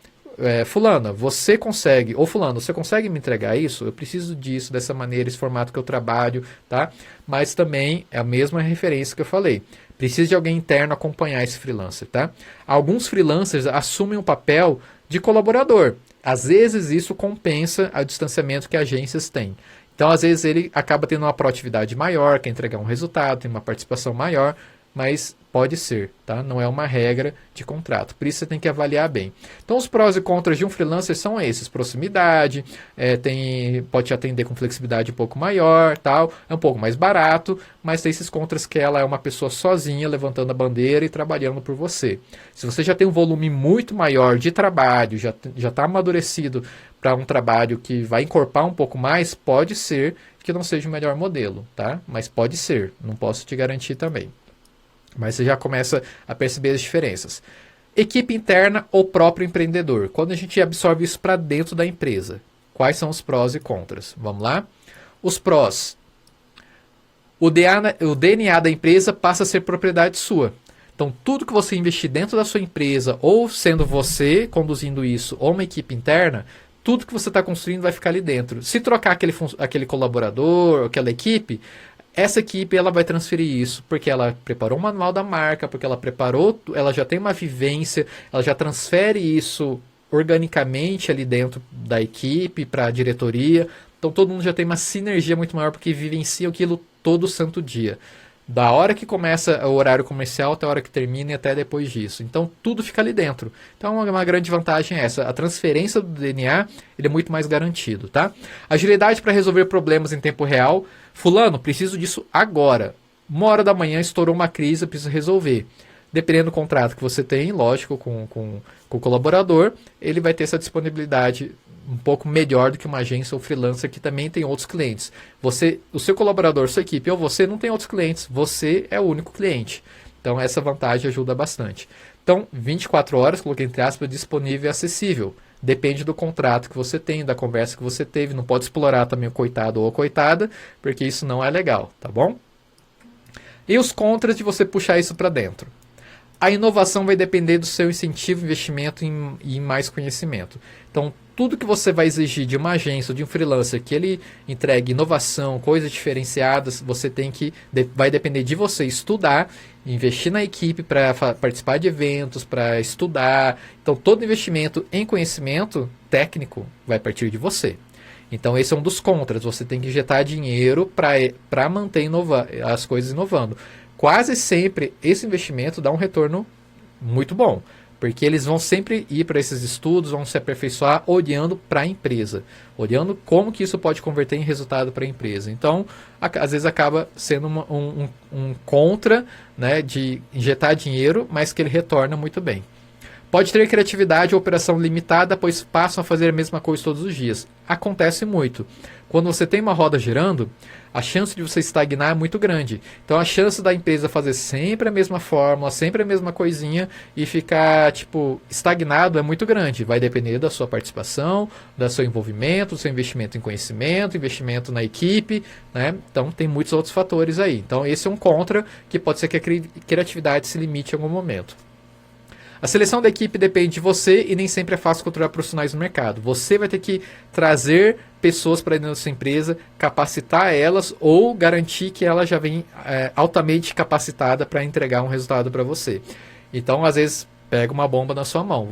Fulana, você consegue, ou fulano, você consegue me entregar isso? Eu preciso disso, dessa maneira, esse formato que eu trabalho, tá? Mas também é a mesma referência que eu falei. Precisa de alguém interno acompanhar esse freelancer, tá? Alguns freelancers assumem o papel de colaborador. Às vezes isso compensa o distanciamento que agências têm. Então, às vezes, ele acaba tendo uma proatividade maior, quer entregar um resultado, tem uma participação maior, mas pode ser, tá? Não é uma regra de contrato. Por isso você tem que avaliar bem. Então, os prós e contras de um freelancer são esses: proximidade, pode te atender com flexibilidade um pouco maior, tal, é um pouco mais barato, mas tem esses contras que ela é uma pessoa sozinha, levantando a bandeira e trabalhando por você. Se você já tem um volume muito maior de trabalho, já está amadurecido para um trabalho que vai encorpar um pouco mais, pode ser que não seja o melhor modelo, tá? Mas pode ser, não posso te garantir também. Mas você já começa a perceber as diferenças. Equipe interna ou próprio empreendedor. Quando a gente absorve isso para dentro da empresa, quais são os prós e contras? Vamos lá? Os prós. O DNA da empresa passa a ser propriedade sua. Então, tudo que você investir dentro da sua empresa, ou sendo você conduzindo isso, ou uma equipe interna, tudo que você está construindo vai ficar ali dentro. Se trocar aquele colaborador, aquela equipe, essa equipe ela vai transferir isso, porque ela preparou o manual da marca, porque ela já tem uma vivência, ela já transfere isso organicamente ali dentro da equipe, para a diretoria. Então todo mundo já tem uma sinergia muito maior, porque vivencia aquilo todo santo dia. Da hora que começa o horário comercial até a hora que termina e até depois disso. Então tudo fica ali dentro. Então uma grande vantagem é essa. A transferência do DNA ele é muito mais garantido, tá? Agilidade para resolver problemas em tempo real. Fulano, preciso disso agora. 1h da manhã estourou uma crise, eu preciso resolver. Dependendo do contrato que você tem, lógico, com o colaborador, ele vai ter essa disponibilidade um pouco melhor do que uma agência ou freelancer que também tem outros clientes. O seu colaborador, sua equipe ou você não tem outros clientes, você é o único cliente. Então essa vantagem ajuda bastante. Então 24 horas, coloquei entre aspas, disponível e acessível. Depende do contrato que você tem, da conversa que você teve. Não pode explorar também o coitado ou a coitada, porque isso não é legal, tá bom? E os contras de você puxar isso para dentro? A inovação vai depender do seu incentivo, investimento em mais conhecimento. Então, tudo que você vai exigir de uma agência ou de um freelancer que ele entregue inovação, coisas diferenciadas, vai depender de você estudar, investir na equipe para participar de eventos, para estudar. Então, todo investimento em conhecimento técnico vai partir de você. Então, esse é um dos contras. Você tem que injetar dinheiro para manter as coisas inovando. Quase sempre esse investimento dá um retorno muito bom, porque eles vão sempre ir para esses estudos, vão se aperfeiçoar olhando para a empresa, olhando como que isso pode converter em resultado para a empresa. Então, às vezes acaba sendo um contra, né, de injetar dinheiro, mas que ele retorna muito bem. Pode ter criatividade ou operação limitada, pois passam a fazer a mesma coisa todos os dias. Acontece muito. Quando você tem uma roda girando, a chance de você estagnar é muito grande. Então a chance da empresa fazer sempre a mesma fórmula, sempre a mesma coisinha e ficar estagnado é muito grande. Vai depender da sua participação, do seu envolvimento, do seu investimento em conhecimento, investimento na equipe, né? Então tem muitos outros fatores aí. Então esse é um contra que pode ser que a criatividade se limite em algum momento. A seleção da equipe depende de você e nem sempre é fácil controlar profissionais no mercado. Você vai ter que trazer pessoas para dentro da sua empresa, capacitar elas ou garantir que ela já vem altamente capacitada para entregar um resultado para você. Então, às vezes, pega uma bomba na sua mão.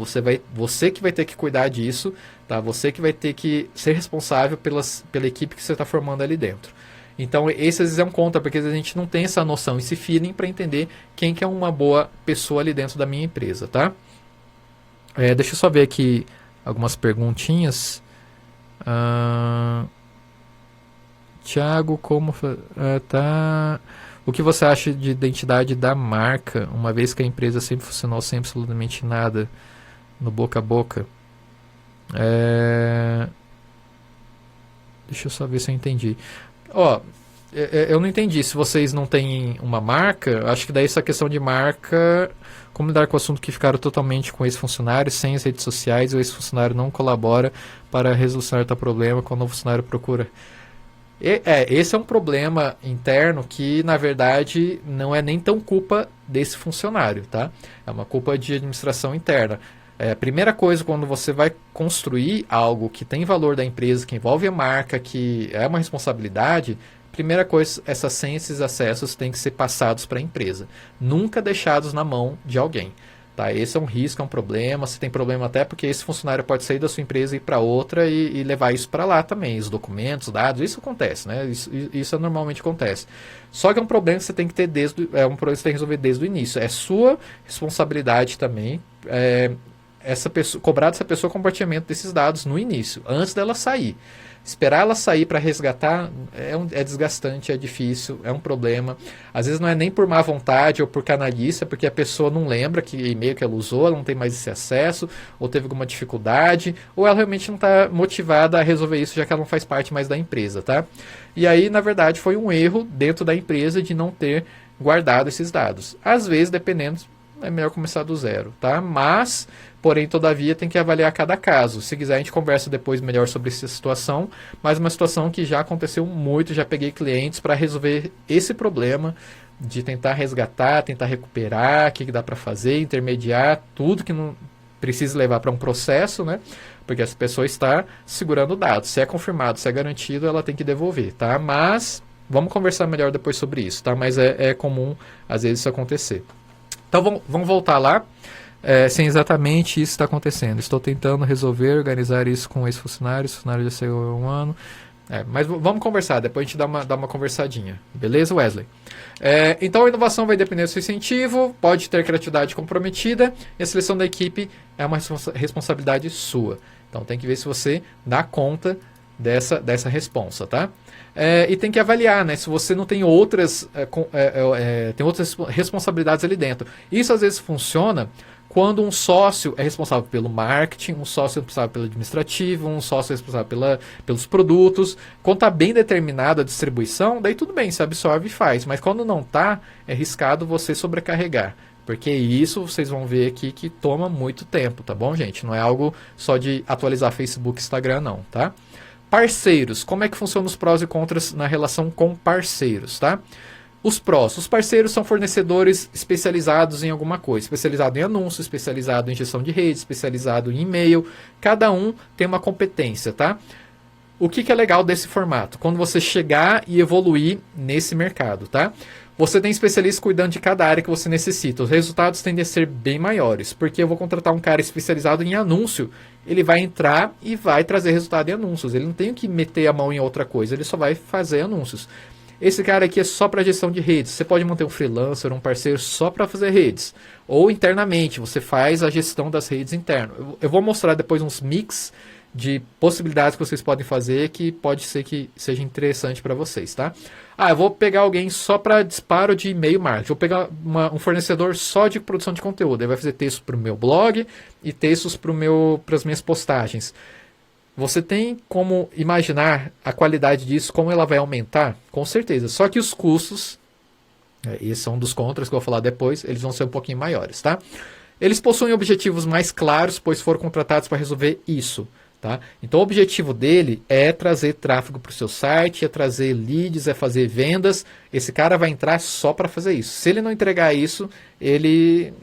Você que vai ter que cuidar disso, tá? Você que vai ter que ser responsável pela equipe que você está formando ali dentro. Então, esse às vezes é um contra, porque a gente não tem essa noção, esse feeling para entender quem que é uma boa pessoa ali dentro da minha empresa, tá? Deixa eu só ver aqui algumas perguntinhas. Tiago, tá? O que você acha de identidade da marca, uma vez que a empresa sempre funcionou sem absolutamente nada no boca a boca? Deixa eu só ver se eu entendi. eu não entendi. Se vocês não têm uma marca, acho que daí essa questão de marca, como lidar com o assunto que ficaram totalmente com esse funcionário, sem as redes sociais, o ex-funcionário não colabora para resolucionar tal problema quando o funcionário procura. Esse é um problema interno que, na verdade, não é nem tão culpa desse funcionário, tá? É uma culpa de administração interna. A primeira coisa, quando você vai construir algo que tem valor da empresa, que envolve a marca, que é uma responsabilidade, primeira coisa, essas senhas, esses acessos têm que ser passados para a empresa. Nunca deixados na mão de alguém. Tá? Esse é um risco, é um problema. Você tem problema até porque esse funcionário pode sair da sua empresa e ir para outra e levar isso para lá também. Os documentos, dados, isso acontece, né? Isso normalmente acontece. Só que é um problema que você tem que ter um problema que você tem que resolver desde o início. É sua responsabilidade também cobrar dessa pessoa o compartilhamento desses dados no início, antes dela sair. Esperar ela sair para resgatar é desgastante, é difícil, é um problema. Às vezes não é nem por má vontade ou por canalice, porque a pessoa não lembra que e-mail que ela usou, ela não tem mais esse acesso, ou teve alguma dificuldade, ou ela realmente não está motivada a resolver isso, já que ela não faz parte mais da empresa, tá? E aí, na verdade, foi um erro dentro da empresa de não ter guardado esses dados. Às vezes, dependendo, é melhor começar do zero, tá? Mas, porém, todavia, tem que avaliar cada caso. Se quiser, a gente conversa depois melhor sobre essa situação, mas uma situação que já aconteceu muito, já peguei clientes para resolver esse problema de tentar resgatar, tentar recuperar, o que dá para fazer, intermediar, tudo que não precisa levar para um processo, né? Porque essa pessoa está segurando dados. Se é confirmado, se é garantido, ela tem que devolver, tá? Mas, vamos conversar melhor depois sobre isso, tá? Mas é comum, às vezes, isso acontecer. Então vamos voltar lá, sem exatamente isso está acontecendo. Estou tentando resolver, organizar isso com ex-funcionários, funcionário já saiu há um ano. Mas vamos conversar, depois a gente dá uma conversadinha. Beleza, Wesley? Então a inovação vai depender do seu incentivo, pode ter criatividade comprometida, e a seleção da equipe é uma responsabilidade sua. Então tem que ver se você dá conta dessa responsa, tá? E tem que avaliar, né? Se você não tem outras responsabilidades ali dentro. Isso às vezes funciona quando um sócio é responsável pelo marketing, um sócio é responsável pelo administrativo, um sócio é responsável pelos produtos. Quando está bem determinada a distribuição, daí tudo bem, você absorve e faz. Mas quando não está, é arriscado você sobrecarregar. Porque isso vocês vão ver aqui que toma muito tempo, tá bom, gente? Não é algo só de atualizar Facebook e Instagram, não, tá? Parceiros, como é que funcionam os prós e contras na relação com parceiros, tá? Os prós, os parceiros são fornecedores especializados em alguma coisa, especializado em anúncio, especializado em gestão de rede, especializado em e-mail, cada um tem uma competência, tá? O que é legal desse formato? Quando você chegar e evoluir nesse mercado, tá? Você tem especialistas cuidando de cada área que você necessita. Os resultados tendem a ser bem maiores, porque eu vou contratar um cara especializado em anúncio, ele vai entrar e vai trazer resultado em anúncios. Ele não tem que meter a mão em outra coisa, ele só vai fazer anúncios. Esse cara aqui é só para gestão de redes. Você pode manter um freelancer, um parceiro só para fazer redes. Ou internamente, você faz a gestão das redes internas. Eu vou mostrar depois uns mix de possibilidades que vocês podem fazer que pode ser que seja interessante para vocês, tá? Eu vou pegar alguém só para disparo de e-mail marketing. Vou pegar um fornecedor só de produção de conteúdo. Ele vai fazer textos para o meu blog e textos para as minhas postagens. Você tem como imaginar a qualidade disso, como ela vai aumentar? Com certeza. Só que os custos, esses são dos contras que eu vou falar depois, eles vão ser um pouquinho maiores, tá? Eles possuem objetivos mais claros, pois foram contratados para resolver isso. Tá? Então o objetivo dele é trazer tráfego para o seu site, é trazer leads, é fazer vendas. Esse cara vai entrar só para fazer isso. Se ele não entregar isso,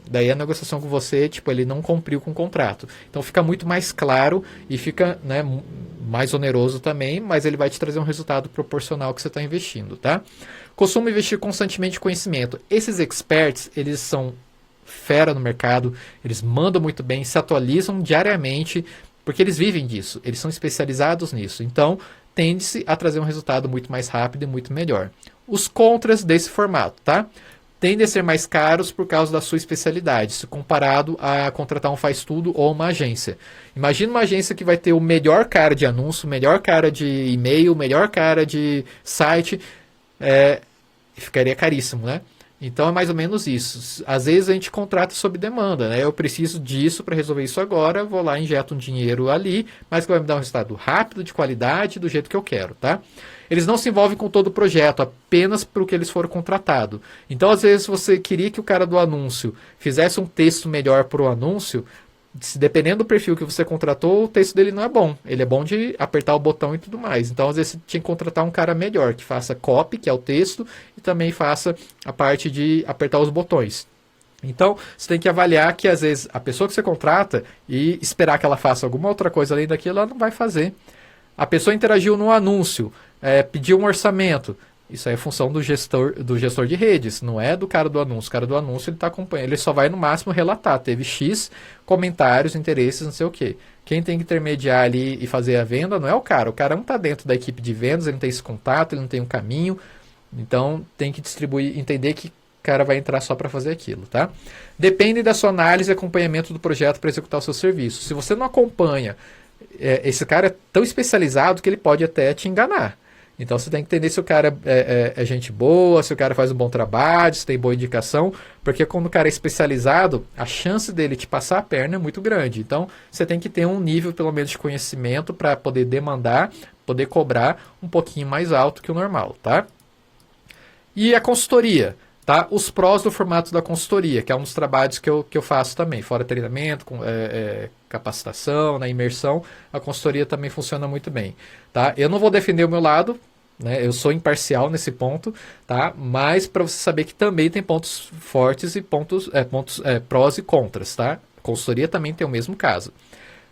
daí a negociação com você, ele não cumpriu com o contrato. Então fica muito mais claro e fica, né, mais oneroso também, mas ele vai te trazer um resultado proporcional ao que você está investindo. Tá? Costuma investir constantemente em conhecimento. Esses experts, eles são fera no mercado, eles mandam muito bem, se atualizam diariamente, porque eles vivem disso, eles são especializados nisso. Então, tende-se a trazer um resultado muito mais rápido e muito melhor. Os contras desse formato, tá? Tendem a ser mais caros por causa da sua especialidade, se comparado a contratar um faz-tudo ou uma agência. Imagina uma agência que vai ter o melhor cara de anúncio, o melhor cara de e-mail, o melhor cara de site, ficaria caríssimo, né? Então é mais ou menos isso. Às vezes a gente contrata sob demanda, né? Eu preciso disso para resolver isso agora, vou lá, injeto um dinheiro ali, mas que vai me dar um resultado rápido, de qualidade, do jeito que eu quero, tá? Eles não se envolvem com todo o projeto, apenas para o que eles foram contratados. Então, às vezes, você queria que o cara do anúncio fizesse um texto melhor para o anúncio, dependendo do perfil que você contratou, o texto dele não é bom. Ele é bom de apertar o botão e tudo mais. Então, às vezes, você tinha que contratar um cara melhor, que faça copy, que é o texto, e também faça a parte de apertar os botões. Então, você tem que avaliar que, às vezes, a pessoa que você contrata e esperar que ela faça alguma outra coisa além daquilo, ela não vai fazer. A pessoa interagiu no anúncio, pediu um orçamento. Isso aí é função do gestor de redes, não é do cara do anúncio. O cara do anúncio ele está acompanhando, ele só vai no máximo relatar. Teve X comentários, interesses, não sei o quê. Quem tem que intermediar ali e fazer a venda não é o cara. O cara não está dentro da equipe de vendas, ele não tem esse contato, ele não tem um caminho. Então tem que distribuir, entender que o cara vai entrar só para fazer aquilo, tá? Depende da sua análise e acompanhamento do projeto para executar o seu serviço. Se você não acompanha, esse cara é tão especializado que ele pode até te enganar. Então você tem que entender se o cara é gente boa, se o cara faz um bom trabalho, se tem boa indicação, porque quando o cara é especializado, a chance dele te passar a perna é muito grande. Então você tem que ter um nível pelo menos de conhecimento para poder demandar, poder cobrar um pouquinho mais alto que o normal, tá? E a consultoria, tá? Os prós do formato da consultoria, que é um dos trabalhos que eu faço também, fora treinamento, capacitação, na imersão, a consultoria também funciona muito bem, tá? Eu não vou defender o meu lado, né? Eu sou imparcial nesse ponto, tá? Mas para você saber que também tem pontos fortes e pontos prós e contras, tá? A consultoria também tem o mesmo caso.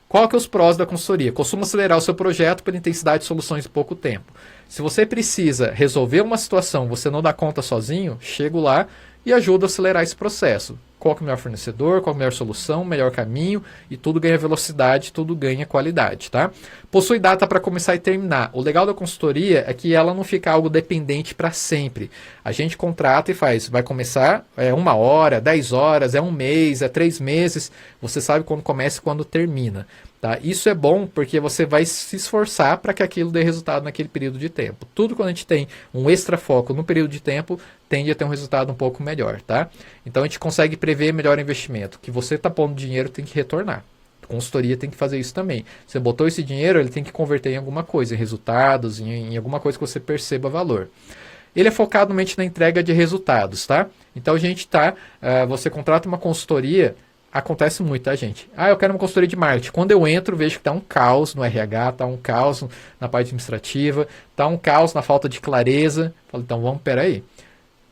Qual que é os prós da consultoria? Costuma acelerar o seu projeto pela intensidade de soluções em pouco tempo. Se você precisa resolver uma situação, você não dá conta sozinho, chego lá e ajudo a acelerar esse processo. Qual que é o melhor fornecedor, qual é a melhor solução, o melhor caminho, e tudo ganha velocidade, tudo ganha qualidade, tá? Possui data para começar e terminar. O legal da consultoria é que ela não fica algo dependente para sempre. A gente contrata e faz, vai começar 1 hora, 10 horas, é 1 mês, é 3 meses, você sabe quando começa e quando termina. Tá? Isso é bom porque você vai se esforçar para que aquilo dê resultado naquele período de tempo. Tudo quando a gente tem um extra foco no período de tempo, tende a ter um resultado um pouco melhor. Tá? Então a gente consegue prever melhor investimento. Que você está pondo dinheiro tem que retornar. A consultoria tem que fazer isso também. Você botou esse dinheiro, ele tem que converter em alguma coisa, em resultados, em alguma coisa que você perceba valor. Ele é focado mente na entrega de resultados. Tá? Então a gente você contrata uma consultoria. Acontece muito, tá, gente? Eu quero uma consultoria de marketing. Quando eu entro, vejo que está um caos no RH, está um caos na parte administrativa, está um caos na falta de clareza. Falo, então peraí.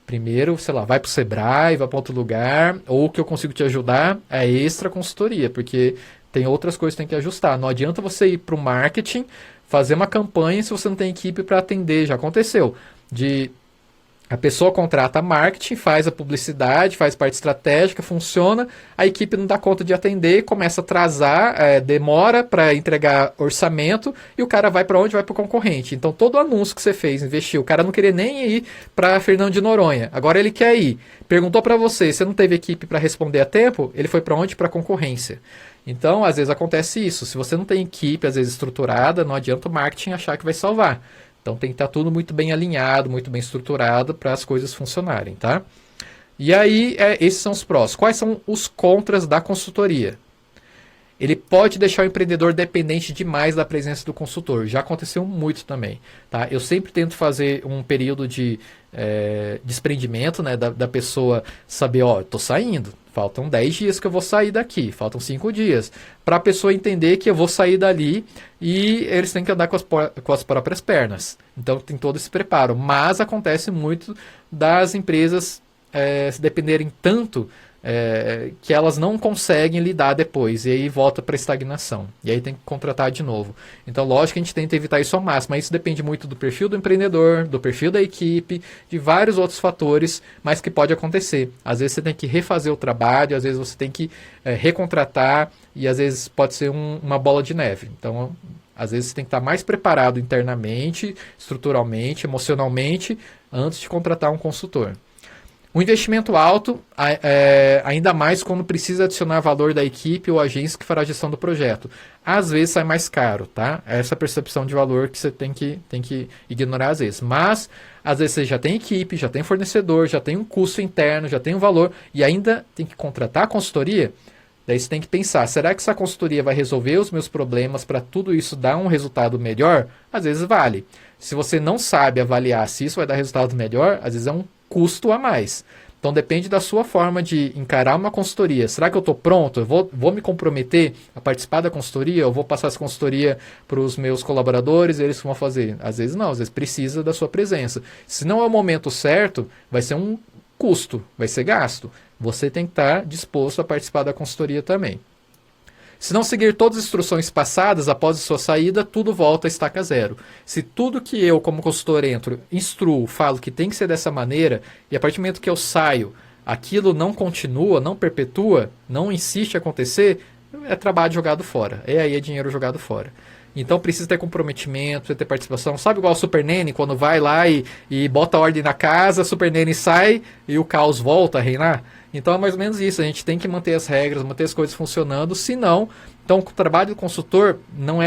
Primeiro, sei lá, vai para o Sebrae, vai para outro lugar, ou o que eu consigo te ajudar é extra consultoria, porque tem outras coisas que tem que ajustar. Não adianta você ir para o marketing, fazer uma campanha se você não tem equipe para atender. Já aconteceu. A pessoa contrata marketing, faz a publicidade, faz parte estratégica, funciona, a equipe não dá conta de atender, começa a atrasar, demora para entregar orçamento e o cara vai para onde? Vai para o concorrente. Então todo anúncio que você fez, investiu, o cara não queria nem ir para Fernando de Noronha, agora ele quer ir. Perguntou para você não teve equipe para responder a tempo, ele foi para onde? Para a concorrência. Então, às vezes acontece isso. Se você não tem equipe, às vezes estruturada, não adianta o marketing achar que vai salvar. Então tem que estar tudo muito bem alinhado, muito bem estruturado para as coisas funcionarem, tá? E aí, esses são os prós. Quais são os contras da consultoria? Ele pode deixar o empreendedor dependente demais da presença do consultor. Já aconteceu muito também. Tá? Eu sempre tento fazer um período de desprendimento, né, da pessoa saber, estou saindo. Faltam 10 dias que eu vou sair daqui. Faltam 5 dias. Para a pessoa entender que eu vou sair dali e eles têm que andar com as próprias pernas. Então tem todo esse preparo. Mas acontece muito das empresas se dependerem tanto que elas não conseguem lidar depois, e aí volta para estagnação, e aí tem que contratar de novo. Então lógico que a gente tenta evitar isso ao máximo, mas isso depende muito do perfil do empreendedor, do perfil da equipe, de vários outros fatores, mas que pode acontecer. Às vezes você tem que refazer o trabalho, às vezes você tem que recontratar, e às vezes pode ser uma bola de neve. Então às vezes você tem que estar mais preparado internamente, estruturalmente, emocionalmente, antes de contratar um consultor. Um investimento alto, ainda mais quando precisa adicionar valor da equipe ou agência que fará a gestão do projeto. Às vezes sai mais caro, tá? Essa percepção de valor que você tem que ignorar às vezes. Mas Às vezes você já tem equipe, já tem fornecedor, já tem um custo interno, já tem um valor e ainda tem que contratar a consultoria. Daí você tem que pensar, será que essa consultoria vai resolver os meus problemas para tudo isso dar um resultado melhor? Às vezes vale. Se você não sabe avaliar se isso vai dar resultado melhor, às vezes é um custo a mais. Então depende da sua forma de encarar uma consultoria. Será que eu estou pronto? Eu vou me comprometer a participar da consultoria? Eu vou passar essa consultoria para os meus colaboradores e eles vão fazer? Às vezes não, às vezes precisa da sua presença. Se não é o momento certo, vai ser um custo, vai ser gasto. Você tem que estar disposto a participar da consultoria também. Se não seguir todas as instruções passadas após a sua saída, tudo volta a estaca zero. Se tudo que eu, como consultor, instruo, falo que tem que ser dessa maneira, e a partir do momento que eu saio, aquilo não continua, não perpetua, não insiste a acontecer, é trabalho jogado fora. Aí é dinheiro jogado fora. Então precisa ter comprometimento, precisa ter participação. Sabe igual o Super Nene, quando vai lá e bota a ordem na casa, Super Nene sai e o caos volta a reinar? Então é mais ou menos isso, a gente tem que manter as regras, manter as coisas funcionando, senão, então o trabalho do consultor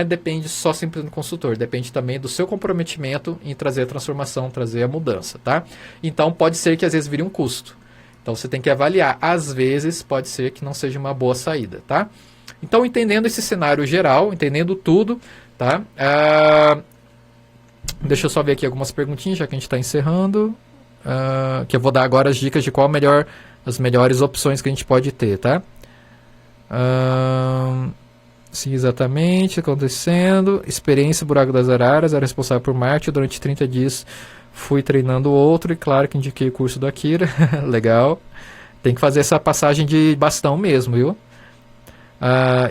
depende só simplesmente do consultor, depende também do seu comprometimento em trazer a transformação, trazer a mudança, tá? Então pode ser que às vezes vire um custo, então você tem que avaliar, às vezes pode ser que não seja uma boa saída, tá? Então entendendo esse cenário geral, entendendo tudo, tá? Deixa eu só ver aqui algumas perguntinhas, já que a gente está encerrando, que eu vou dar agora as dicas de qual as melhores opções que a gente pode ter, tá? Sim, exatamente, acontecendo. Experiência Buraco das Araras, era responsável por marketing. Durante 30 dias fui treinando outro e claro que indiquei o curso do Akira. Legal. Tem que fazer essa passagem de bastão mesmo, viu?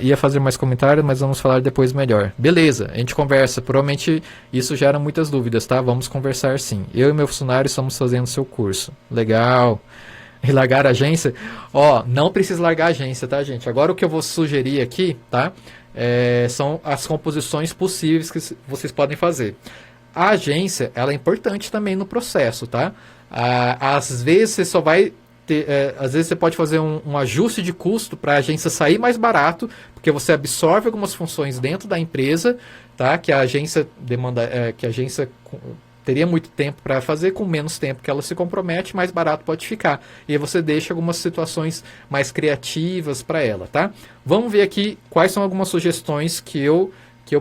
Ia fazer mais comentários, mas vamos falar depois melhor. Beleza, a gente conversa. Provavelmente isso gera muitas dúvidas, tá? Vamos conversar sim. Eu e meu funcionário estamos fazendo seu curso. Legal. E largar a agência? Não precisa largar a agência, tá, gente? Agora o que eu vou sugerir aqui, tá? São as composições possíveis que vocês podem fazer. A agência, ela é importante também no processo, tá? Às vezes você só vai às vezes você pode fazer um ajuste de custo para a agência sair mais barato, porque você absorve algumas funções dentro da empresa, tá? Que a agência teria muito tempo para fazer, com menos tempo que ela se compromete, mais barato pode ficar. E aí você deixa algumas situações mais criativas para ela, tá? Vamos ver aqui quais são algumas sugestões que eu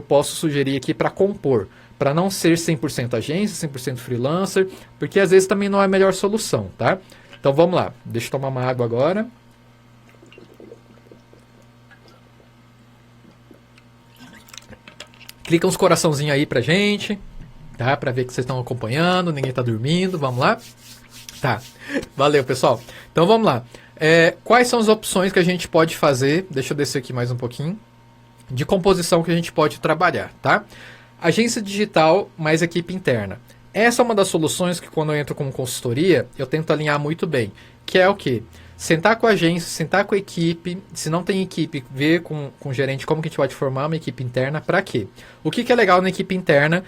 posso sugerir aqui para compor. Para não ser 100% agência, 100% freelancer, porque às vezes também não é a melhor solução, tá? Então vamos lá, deixa eu tomar uma água agora. Clica uns coraçãozinhos aí pra gente, tá? Pra ver que vocês estão acompanhando, ninguém tá dormindo, vamos lá? Tá, valeu pessoal. Então vamos lá. Quais são as opções que a gente pode fazer, deixa eu descer aqui mais um pouquinho, de composição que a gente pode trabalhar, tá? Agência digital mais equipe interna. Essa é uma das soluções que quando eu entro como consultoria, eu tento alinhar muito bem. Que é o quê? Sentar com a agência, sentar com a equipe. Se não tem equipe, ver com o gerente como que a gente pode formar uma equipe interna. Para quê? O que é legal na equipe interna?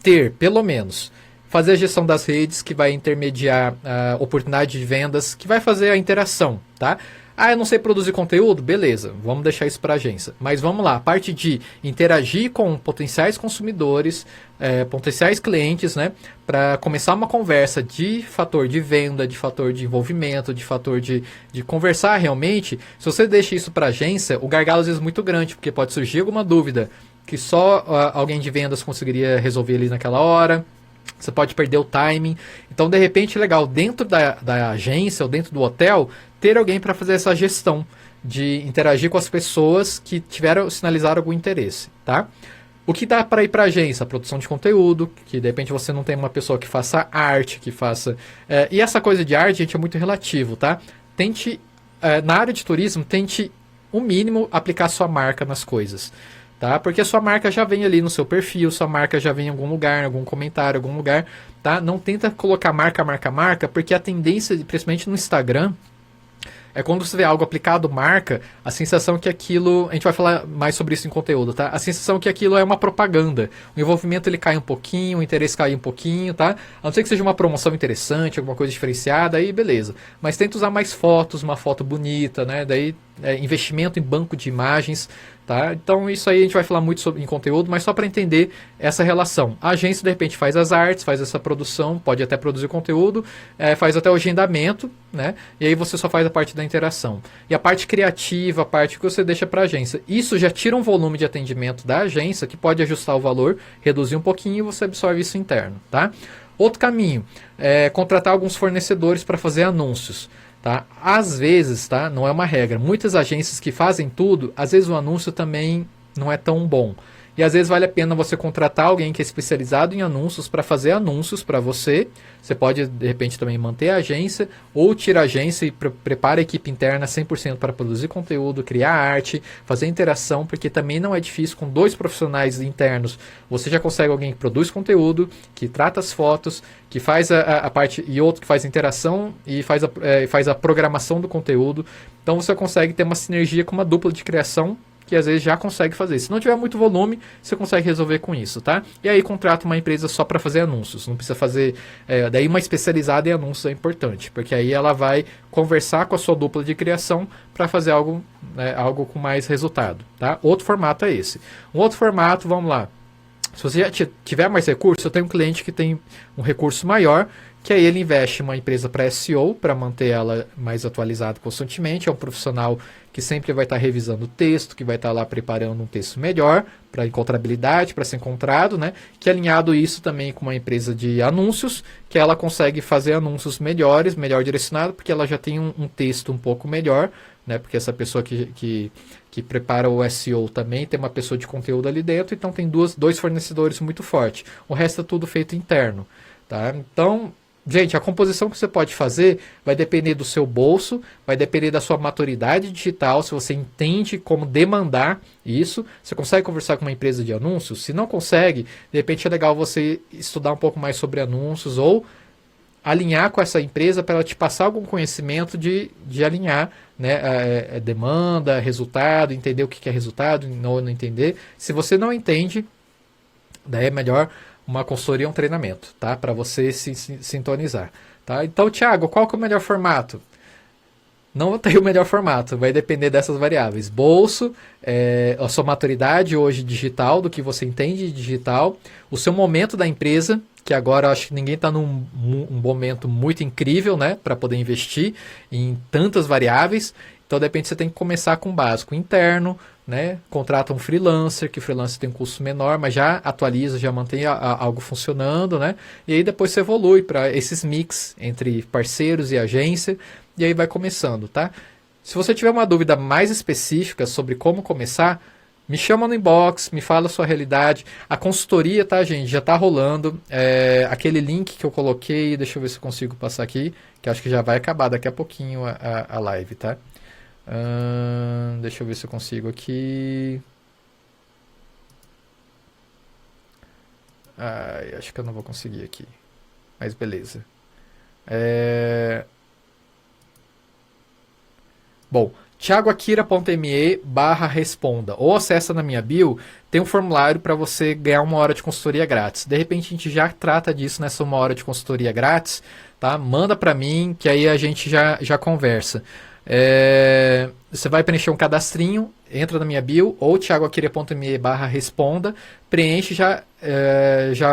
Ter, pelo menos, fazer a gestão das redes, que vai intermediar a oportunidade de vendas, que vai fazer a interação, tá? Eu não sei produzir conteúdo? Beleza, vamos deixar isso para a agência. Mas vamos lá, a parte de interagir com potenciais consumidores, potenciais clientes, né? Para começar uma conversa de fator de venda, de fator de envolvimento, de fator de conversar realmente. Se você deixa isso para a agência, o gargalo às vezes é muito grande, porque pode surgir alguma dúvida que só alguém de vendas conseguiria resolver ali naquela hora. Você pode perder o timing. Então, de repente, é legal, dentro da agência ou dentro do hotel, ter alguém para fazer essa gestão, de interagir com as pessoas que sinalizaram algum interesse, tá? O que dá para ir para a agência? A produção de conteúdo, que de repente você não tem uma pessoa que faça arte, que faça... e essa coisa de arte, gente, é muito relativo, tá? Tente, na área de turismo, tente, o mínimo, aplicar sua marca nas coisas. Tá? Porque a sua marca já vem ali no seu perfil, sua marca já vem em algum lugar, em algum comentário, em algum lugar, tá? Não tenta colocar marca, porque a tendência, principalmente no Instagram, é quando você vê algo aplicado marca, a sensação que aquilo, a gente vai falar mais sobre isso em conteúdo, tá? A sensação que aquilo é uma propaganda. O envolvimento ele cai um pouquinho, o interesse cai um pouquinho, tá? A não ser que seja uma promoção interessante, alguma coisa diferenciada, aí beleza. Mas tenta usar mais fotos, uma foto bonita, né? Daí investimento em banco de imagens, Tá? Então isso aí a gente vai falar muito sobre, em conteúdo, mas só para entender essa relação. A agência de repente faz as artes, faz essa produção, pode até produzir conteúdo, faz até o agendamento, né? E aí você só faz a parte da interação. E a parte criativa, a parte que você deixa para a agência. Isso já tira um volume de atendimento da agência que pode ajustar o valor, reduzir um pouquinho e você absorve isso interno. Tá? Outro caminho é contratar alguns fornecedores para fazer anúncios. Tá? Às vezes, tá? Não é uma regra. Muitas agências que fazem tudo, às vezes o anúncio também não é tão bom. E às vezes vale a pena você contratar alguém que é especializado em anúncios para fazer anúncios para você. Você pode, de repente, também manter a agência ou tira a agência e prepara a equipe interna 100% para produzir conteúdo, criar arte, fazer interação, porque também não é difícil com 2 profissionais internos. Você já consegue alguém que produz conteúdo, que trata as fotos, que faz a parte e outro que faz interação e faz a programação do conteúdo. Então você consegue ter uma sinergia com uma dupla de criação que às vezes já consegue fazer. Se não tiver muito volume, você consegue resolver com isso, tá? E aí contrata uma empresa só para fazer anúncios. Não precisa fazer... daí uma especializada em anúncios é importante, porque aí ela vai conversar com a sua dupla de criação para fazer algo com mais resultado, tá? Outro formato é esse. Um outro formato, vamos lá. Se você já tiver mais recursos, eu tenho um cliente que tem um recurso maior, que aí ele investe em uma empresa para SEO, para manter ela mais atualizada constantemente. É um profissional que sempre vai estar revisando o texto, que vai estar lá preparando um texto melhor para encontrabilidade, para ser encontrado, né? Que alinhado isso também com uma empresa de anúncios, que ela consegue fazer anúncios melhores, melhor direcionado, porque ela já tem um texto um pouco melhor, né? Porque essa pessoa que prepara o SEO também tem uma pessoa de conteúdo ali dentro, então tem dois fornecedores muito fortes. O resto é tudo feito interno, tá? Então, gente, a composição que você pode fazer vai depender do seu bolso, vai depender da sua maturidade digital, se você entende como demandar isso. Você consegue conversar com uma empresa de anúncios? Se não consegue, de repente é legal você estudar um pouco mais sobre anúncios ou alinhar com essa empresa para ela te passar algum conhecimento de alinhar, né, demanda, resultado, entender o que é resultado, não entender. Se você não entende, daí é melhor uma consultoria, um treinamento, tá? Para você se sintonizar, tá? Então, Thiago, qual que é o melhor formato? Não tem o melhor formato, vai depender dessas variáveis. Bolso, a sua maturidade hoje digital, do que você entende de digital, o seu momento da empresa, que agora eu acho que ninguém está num momento muito incrível, né, para poder investir em tantas variáveis. Então, de repente, você tem que começar com o básico interno, né? Contrata um freelancer, que o freelancer tem um custo menor, mas já atualiza, já mantém algo funcionando, né? E aí depois você evolui para esses mix entre parceiros e agência, e aí vai começando, tá? Se você tiver uma dúvida mais específica sobre como começar, me chama no inbox, me fala a sua realidade. A consultoria, tá, gente? Já tá rolando. Aquele link que eu coloquei, deixa eu ver se eu consigo passar aqui, que acho que já vai acabar daqui a pouquinho a live, tá? Deixa eu ver se eu consigo aqui. Acho que eu não vou conseguir aqui. Mas beleza. Bom, thiagoakira.me/responda ou acessa na minha bio, tem um formulário para você ganhar 1 hora de consultoria grátis. De repente a gente já trata disso nessa 1 hora de consultoria grátis, tá? Manda para mim que aí a gente já conversa. Você vai preencher um cadastrinho, entra na minha bio ou thiagoakira.me/responda, preenche, já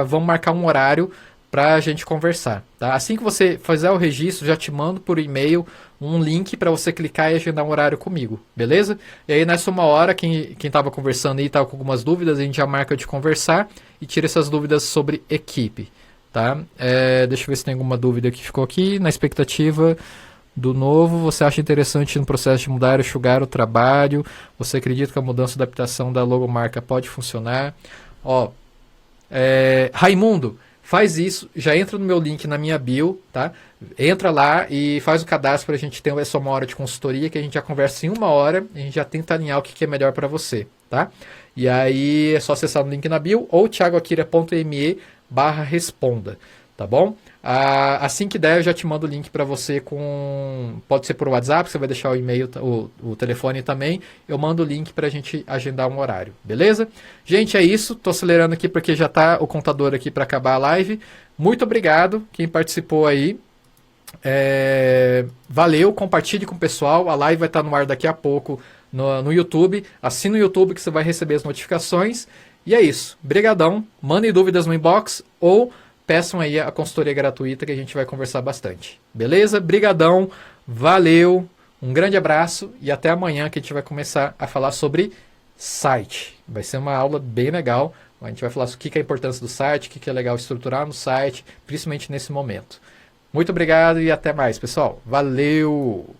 vamos marcar um horário para a gente conversar, tá? Assim que você fizer o registro, já te mando por e-mail um link para você clicar e agendar um horário comigo, beleza? E aí nessa 1 hora, quem estava conversando aí estava com algumas dúvidas, a gente já marca de conversar e tira essas dúvidas sobre equipe, tá? Deixa eu ver se tem alguma dúvida que ficou aqui. Na expectativa do novo, você acha interessante no processo de mudar ou enxugar o trabalho? Você acredita que a mudança e adaptação da logomarca pode funcionar? Raimundo, faz isso, já entra no meu link na minha bio, tá? Entra lá e faz o cadastro para a gente ter essa 1 hora de consultoria, que a gente já conversa em 1 hora e a gente já tenta alinhar o que é melhor para você, tá? E aí é só acessar o link na bio ou thiagoakira.me/responda, tá bom? Assim que der, eu já te mando o link para você pode ser por WhatsApp, você vai deixar o e-mail, o telefone também. Eu mando o link para a gente agendar um horário, beleza? Gente, é isso. Tô acelerando aqui porque já tá o contador aqui para acabar a live. Muito obrigado quem participou aí. Valeu, compartilhe com o pessoal. A live vai estar no ar daqui a pouco no YouTube. Assina o YouTube que você vai receber as notificações. E é isso. Brigadão. Mandem dúvidas no inbox ou peçam aí a consultoria gratuita que a gente vai conversar bastante. Beleza? Brigadão. Valeu. Um grande abraço e até amanhã que a gente vai começar a falar sobre site. Vai ser uma aula bem legal. A gente vai falar sobre o que é a importância do site, o que é legal estruturar no site, principalmente nesse momento. Muito obrigado e até mais, pessoal. Valeu!